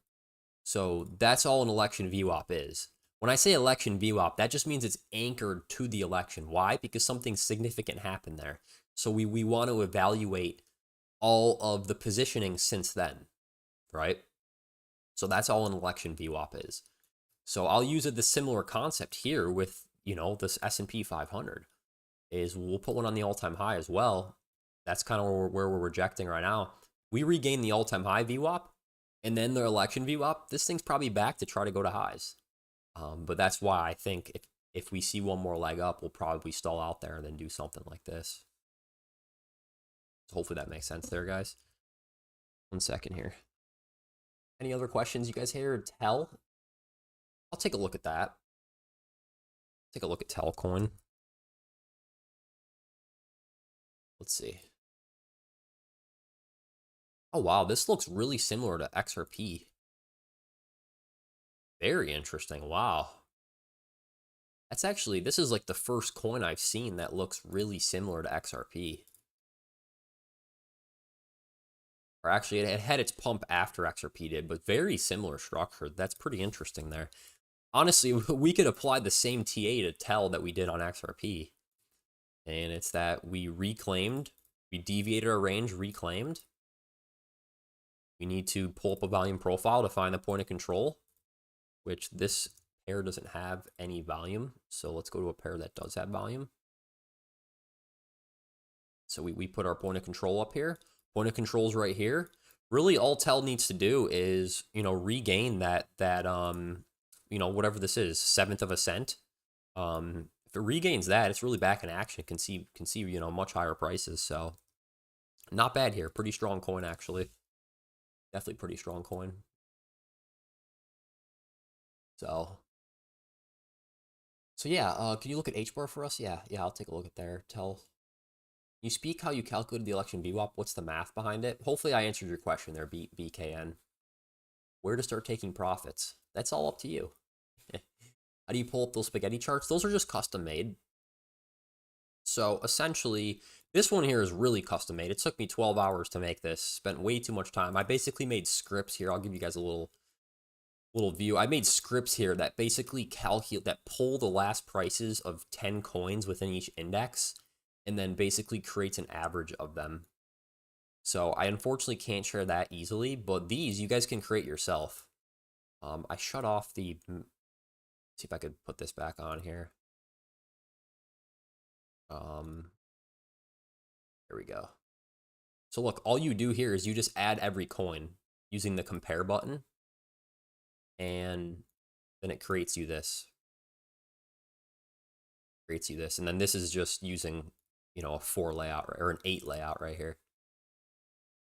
[SPEAKER 1] So that's all an election VWAP is. When I say election VWAP, that just means it's anchored to the election. Why? Because something significant happened there. So we want to evaluate all of the positioning since then, right? So that's all an election VWAP is. So I'll use the similar concept here with, you know, this S&P 500 is we'll put one on the all-time high as well. That's kind of where we're rejecting right now. We regain the all-time high VWAP, and then the election VWAP, this thing's probably back to try to go to highs. But that's why I think if we see one more leg up, we'll probably stall out there and then do something like this. So hopefully that makes sense there, guys. 1 second here. Any other questions you guys here? Tell? I'll take a look at that. Take a look at Telcoin. Let's see. Oh, wow. This looks really similar to XRP. Very interesting. Wow. That's actually, this is like the first coin I've seen that looks really similar to XRP. Or actually, it had its pump after XRP did, but very similar structure. That's pretty interesting there. Honestly, we could apply the same TA to Tel that we did on XRP. And it's that we reclaimed, we deviated our range, reclaimed. We need to pull up a volume profile to find the point of control, which this pair doesn't have any volume. So let's go to a pair that does have volume. So we put our point of control up here. Point of control is right here. Really, all Tel needs to do is, you know, regain that you know, whatever this is, 1/7 of a cent. If it regains that, it's really back in action. It can see, you know, much higher prices. So not bad here. Pretty strong coin, actually. Definitely pretty strong coin. So yeah, can you look at H bar for us? Yeah, I'll take a look at there. You speak how you calculated the election VWAP. What's the math behind it? Hopefully I answered your question there, BKN. Where to start taking profits? That's all up to you. How do you pull up those spaghetti charts? Those are just custom made. So essentially, this one here is really custom made. It took me 12 hours to make this. Spent way too much time. I basically made scripts here. I'll give you guys a little view. I made scripts here that basically pull the last prices of 10 coins within each index and then basically creates an average of them. So I unfortunately can't share that easily, but these you guys can create yourself. I shut off the, see if I could put this back on here. There we go. So look, all you do here is you just add every coin using the compare button, and then it creates you this. And then this is just using, you know, a 4 layout or an 8 layout right here.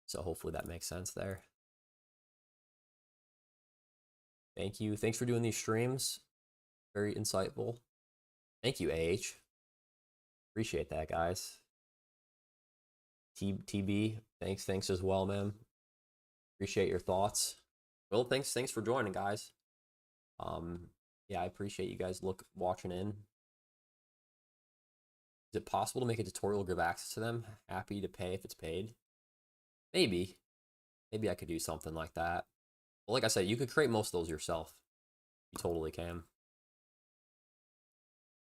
[SPEAKER 1] So hopefully that makes sense there. Thank you. Thanks for doing these streams. Very insightful. Thank you, AH. Appreciate that, guys. TB, thanks as well, man. Appreciate your thoughts. Well, thanks for joining, guys. Yeah, I appreciate you guys watching in. Is it possible to make a tutorial give access to them? Happy to pay if it's paid. Maybe I could do something like that. But like I said, you could create most of those yourself. You totally can.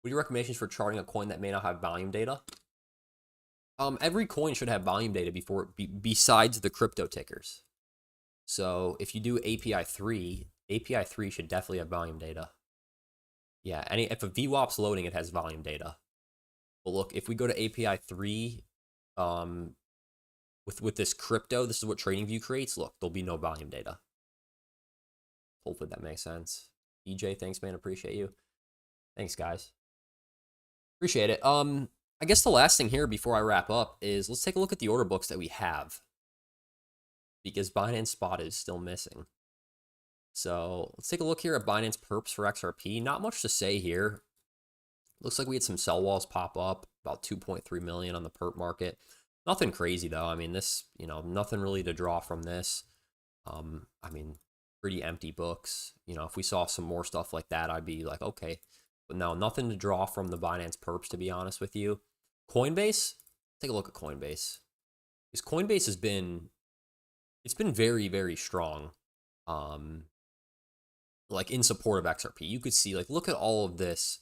[SPEAKER 1] What are your recommendations for charting a coin that may not have volume data? Every coin should have volume data besides the crypto tickers. So if you do API 3 should definitely have volume data. Yeah, if a VWOPS loading, it has volume data. But look, if we go to API 3, with this crypto, this is what TradingView creates. Look, there'll be no volume data. Hopefully that makes sense. DJ, thanks, man. Appreciate you. Thanks, guys. Appreciate it. I guess the last thing here before I wrap up is let's take a look at the order books that we have, because Binance Spot is still missing. So let's take a look here at Binance Perps for XRP. Not much to say here. Looks like we had some sell walls pop up, about 2.3 million on the perp market. Nothing crazy though. I mean, this, you know, nothing really to draw from this. I mean, pretty empty books. You know, if we saw some more stuff like that, I'd be like, okay. But no, nothing to draw from the Binance Perps, to be honest with you. Coinbase, take a look at Coinbase. Because Coinbase has been, it's been very, very strong. Like in support of XRP. You could see, like, look at all of this.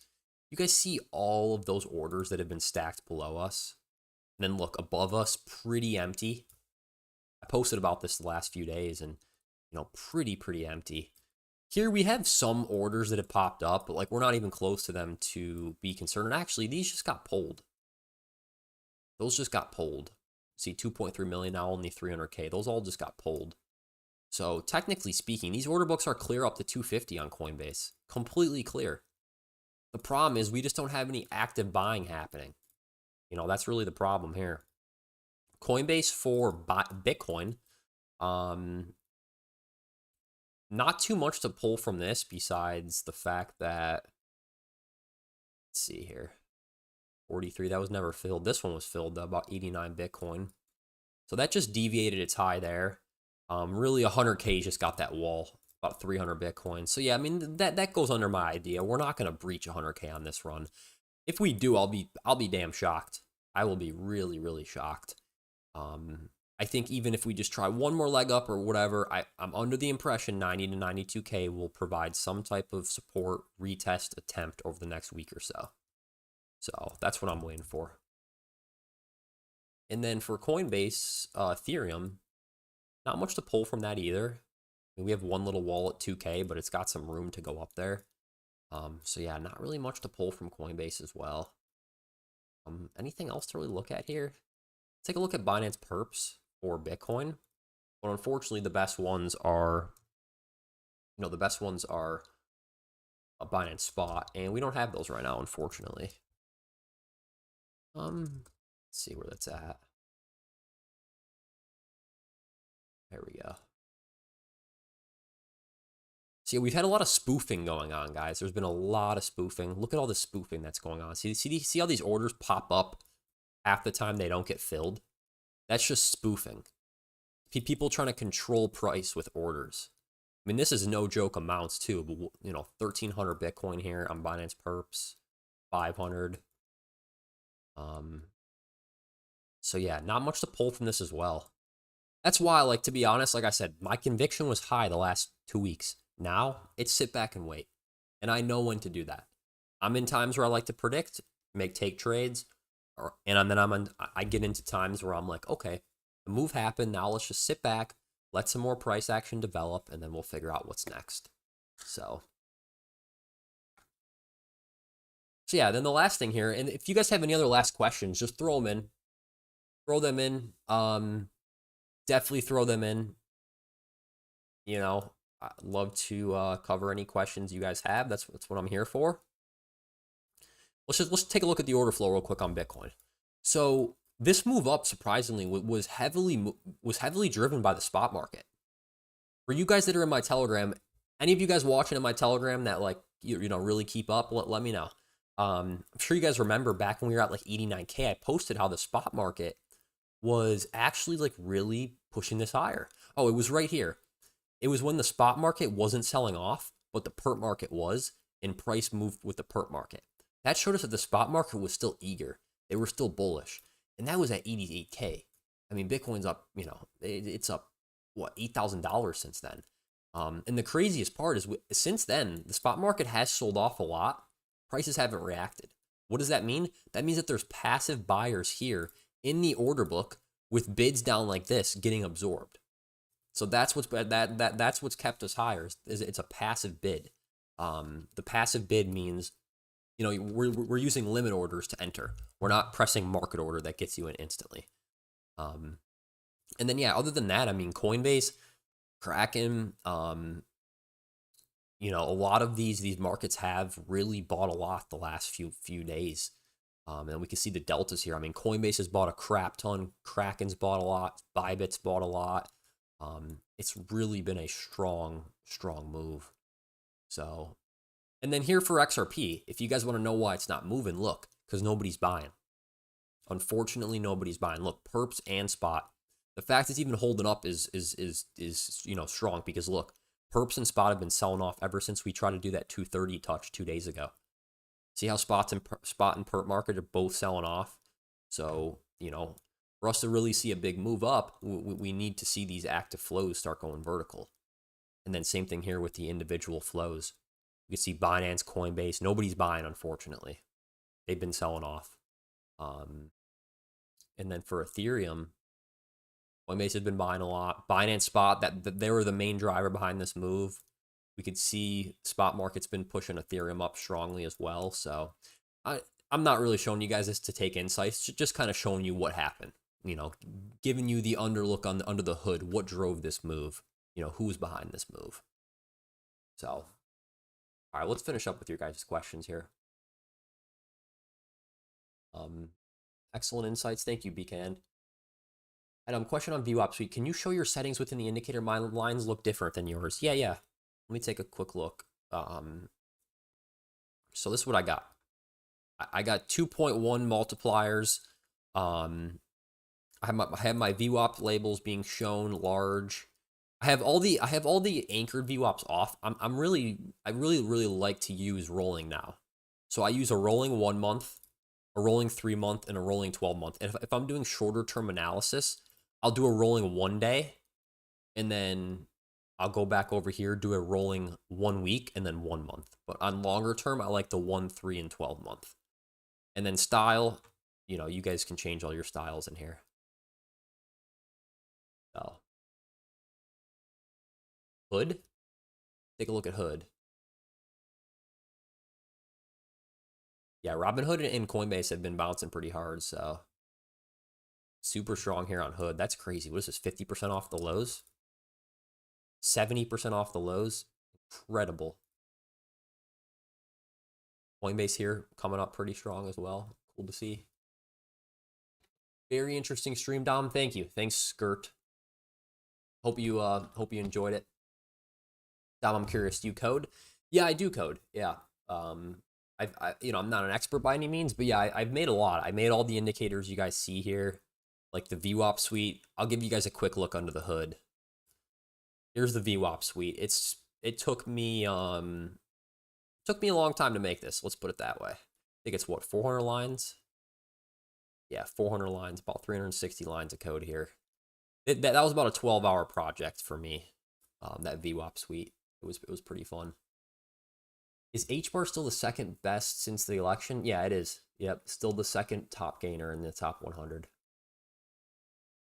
[SPEAKER 1] You guys see all of those orders that have been stacked below us. And then look, above us, pretty empty. I posted about this the last few days, and, you know, pretty empty. Here we have some orders that have popped up, but like we're not even close to them to be concerned. And actually, these just got pulled. Those just got pulled. See, 2.3 million now, only 300K. Those all just got pulled. So technically speaking, these order books are clear up to 250 on Coinbase. Completely clear. The problem is we just don't have any active buying happening. You know, that's really the problem here. Coinbase for Bitcoin, not too much to pull from this besides the fact that, let's see here, 43, that was never filled. This one was filled, though, about 89 Bitcoin. So that just deviated its high there. Really 100K just got that wall, about 300 Bitcoin. So yeah, I mean, that goes under my idea. We're not going to breach 100K on this run. If we do, I'll be damn shocked. I will be really shocked. I think even if we just try one more leg up or whatever, I'm under the impression 90 to 92K will provide some type of support retest attempt over the next week or so. So that's what I'm waiting for. And then for Coinbase, Ethereum, not much to pull from that either. I mean, we have one little wall at 2K, but it's got some room to go up there. So yeah, not really much to pull from Coinbase as well. Anything else to really look at here? Take a look at Binance Perps or Bitcoin. But unfortunately, the best ones are, a Binance Spot, and we don't have those right now, unfortunately. Let's see where that's at. There we go. See, we've had a lot of spoofing going on, guys. There's been a lot of spoofing. Look at all the spoofing that's going on. See how these orders pop up half the time they don't get filled? That's just spoofing. People trying to control price with orders. I mean, this is no joke amounts too. But, 1,300 Bitcoin here on Binance Perps, 500. So yeah, not much to pull from this as well. That's why, like, to be honest, like I said, my conviction was high the last 2 weeks. Now it's sit back and wait, and I know when to do that. I'm in times where I like to predict, take trades, and then I get into times where I'm like, okay, the move happened. Now let's just sit back, let some more price action develop, and then we'll figure out what's next. So yeah, then the last thing here, and if you guys have any other last questions, just throw them in. Throw them in. Definitely throw them in. I'd love to cover any questions you guys have. That's what I'm here for. Let's take a look at the order flow real quick on Bitcoin. So this move up, surprisingly, was heavily driven by the spot market. For you guys that are in my Telegram, any of you guys watching in my Telegram that like really keep up, let me know. I'm sure you guys remember back when we were at like 89K, I posted how the spot market was actually like really pushing this higher. Oh, it was right here. It was when the spot market wasn't selling off, but the perp market was, and price moved with the perp market. That showed us that the spot market was still eager. They were still bullish. And that was at 88K. I mean, Bitcoin's up, it's up, what, $8,000 since then. And the craziest part is since then, the spot market has sold off a lot. Prices haven't reacted. What does that mean? That means that there's passive buyers here in the order book with bids down like this getting absorbed. So that's what's kept us higher. It's a passive bid. The passive bid means, we're using limit orders to enter. We're not pressing market order that gets you in instantly. And then yeah, other than that, I mean, Coinbase, Kraken, a lot of these markets have really bought a lot the last few days. And we can see the deltas here. I mean, Coinbase has bought a crap ton. Kraken's bought a lot. Bybit's bought a lot. It's really been a strong move. So, and then here for XRP, if you guys want to know why it's not moving, look, because nobody's buying. Unfortunately, nobody's buying. Look, perps and spot. The fact it's even holding up is strong, because look, perps and spot have been selling off ever since we tried to do that 230 touch 2 days ago. See how spot and perp market are both selling off. So, for us to really see a big move up, we need to see these active flows start going vertical. And then same thing here with the individual flows. You can see Binance, Coinbase. Nobody's buying, unfortunately. They've been selling off. And then for Ethereum, Coinbase has been buying a lot. Binance Spot, that they were the main driver behind this move. We could see spot market's been pushing Ethereum up strongly as well. So I'm not really showing you guys this to take insights, just kind of showing you what happened. Giving you the underlook under the hood, what drove this move, who's behind this move. So, all right, let's finish up with your guys' questions here. Excellent insights. Thank you, Becan. And question on VWOPS. Can you show your settings within the indicator? My lines look different than yours. Yeah. Let me take a quick look. So this is what I got. I got 2.1 multipliers. I have my VWOP labels being shown large. I have all the anchored VWOPs off. I really like to use rolling now. So I use a rolling 1 month, a rolling 3 month, and a rolling 12 month. And if I'm doing shorter term analysis, I'll do a rolling 1 day, and then I'll go back over here, do a rolling 1 week, and then 1 month. But on longer term, I like the 1, 3, and 12 month. And then style, you guys can change all your styles in here. So, Hood, take a look at Hood. Yeah, Robinhood and Coinbase have been bouncing pretty hard, so super strong here on Hood. That's crazy. What is this, 50% off the lows? 70% off the lows? Incredible. Coinbase here coming up pretty strong as well. Cool to see. Very interesting stream, Dom. Thank you. Thanks, Skirt. Hope you enjoyed it. Dom, I'm curious, do you code? Yeah, I do code. Yeah. I'm not an expert by any means, but yeah, I've made a lot. I made all the indicators you guys see here, like the VWOPS suite. I'll give you guys a quick look under the hood. Here's the VWOPS suite. It took me a long time to make this. Let's put it that way. I think it's what, 400 lines? Yeah, 400 lines, about 360 lines of code here. That was about a 12-hour project for me. That VWOPS suite. It was pretty fun. Is HBAR still the second best since the election? Yeah, it is. Yep, still the second top gainer in the top 100.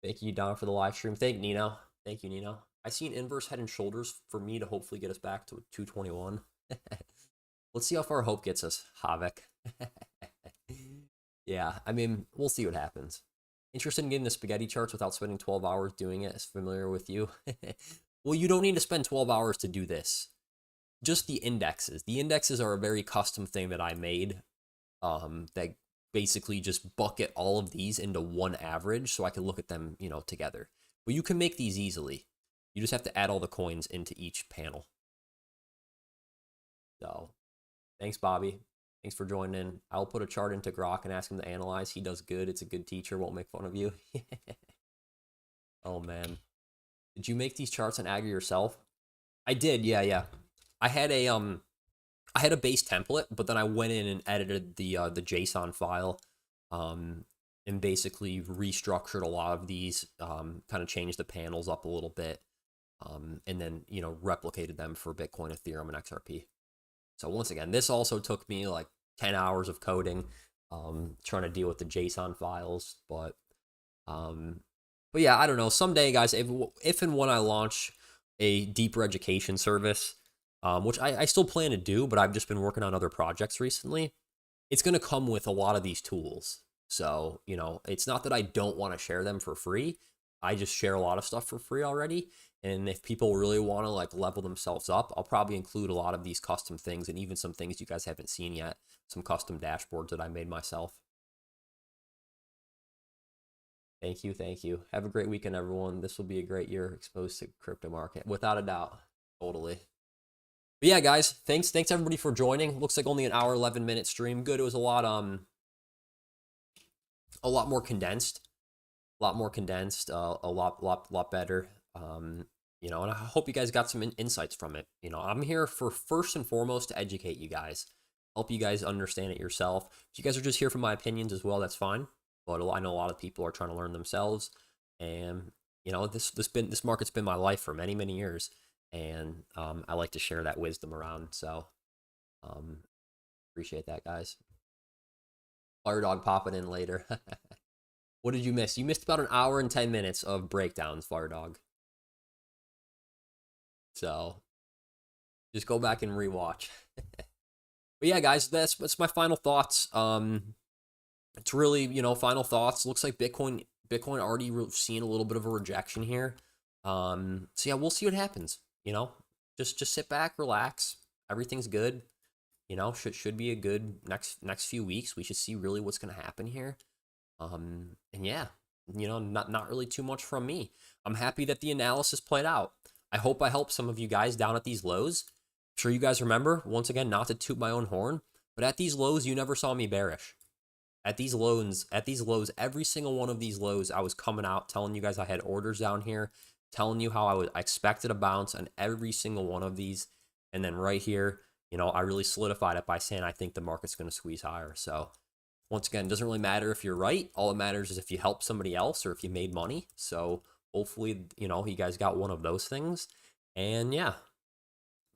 [SPEAKER 1] Thank you, Don, for the live stream. Thank Nino. Thank you, Nino. I see an inverse head and shoulders for me to hopefully get us back to 221. Let's see how far hope gets us, Havik. Yeah, I mean, we'll see what happens. Interested in getting the spaghetti charts without spending 12 hours doing it? Is familiar with you? Well, you don't need to spend 12 hours to do this. Just the indexes. The indexes are a very custom thing that I made that basically just bucket all of these into one average so I can look at them, together. But you can make these easily. You just have to add all the coins into each panel. So, thanks, Bobby. Thanks for joining in. I'll put a chart into Grok and ask him to analyze. He does good. It's a good teacher. Won't make fun of you. Oh, man. Did you make these charts on Agri yourself? I did, yeah. I had a base template, but then I went in and edited the JSON file, and basically restructured a lot of these, kind of changed the panels up a little bit, and then replicated them for Bitcoin, Ethereum, and XRP. So once again, this also took me like 10 hours of coding, trying to deal with the JSON files, but yeah, I don't know. Someday, guys, if and when I launch a deeper education service, which I still plan to do, but I've just been working on other projects recently, it's going to come with a lot of these tools. So, it's not that I don't want to share them for free. I just share a lot of stuff for free already. And if people really want to like level themselves up, I'll probably include a lot of these custom things and even some things you guys haven't seen yet, some custom dashboards that I made myself. Thank you. Have a great weekend, everyone. This will be a great year exposed to crypto market, without a doubt. Totally. But yeah, guys, thanks everybody for joining. Looks like only an hour, 11-minute stream. Good. It was a lot more condensed. A lot better. And I hope you guys got some insights from it. I'm here for first and foremost to educate you guys, help you guys understand it yourself. If you guys are just here for my opinions as well, that's fine. But I know a lot of people are trying to learn themselves, and this market's been my life for many, many years, and I like to share that wisdom around. So appreciate that, guys. Fire Dog popping in later. What did you miss? You missed about an hour and 10 minutes of breakdowns, Fire Dog. So just go back and rewatch. But yeah, guys, that's my final thoughts. It's really, final thoughts. Looks like Bitcoin already seeing a little bit of a rejection here. So yeah, we'll see what happens. Just sit back, relax. Everything's good. Should be a good next few weeks. We should see really what's going to happen here. And yeah, not really too much from me. I'm happy that the analysis played out. I hope I helped some of you guys down at these lows. I'm sure you guys remember, once again, not to toot my own horn, but at these lows, you never saw me bearish. At these lows, every single one of these lows, I was coming out, telling you guys I had orders down here, telling you how I expected a bounce on every single one of these. And then right here, I really solidified it by saying I think the market's going to squeeze higher. So once again, it doesn't really matter if you're right. All that matters is if you help somebody else or if you made money. So hopefully, you guys got one of those things. And yeah,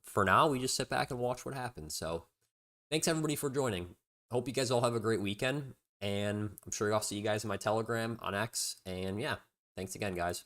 [SPEAKER 1] for now, we just sit back and watch what happens. So thanks everybody for joining. Hope you guys all have a great weekend. And I'm sure I'll see you guys in my Telegram on X. And yeah, thanks again, guys.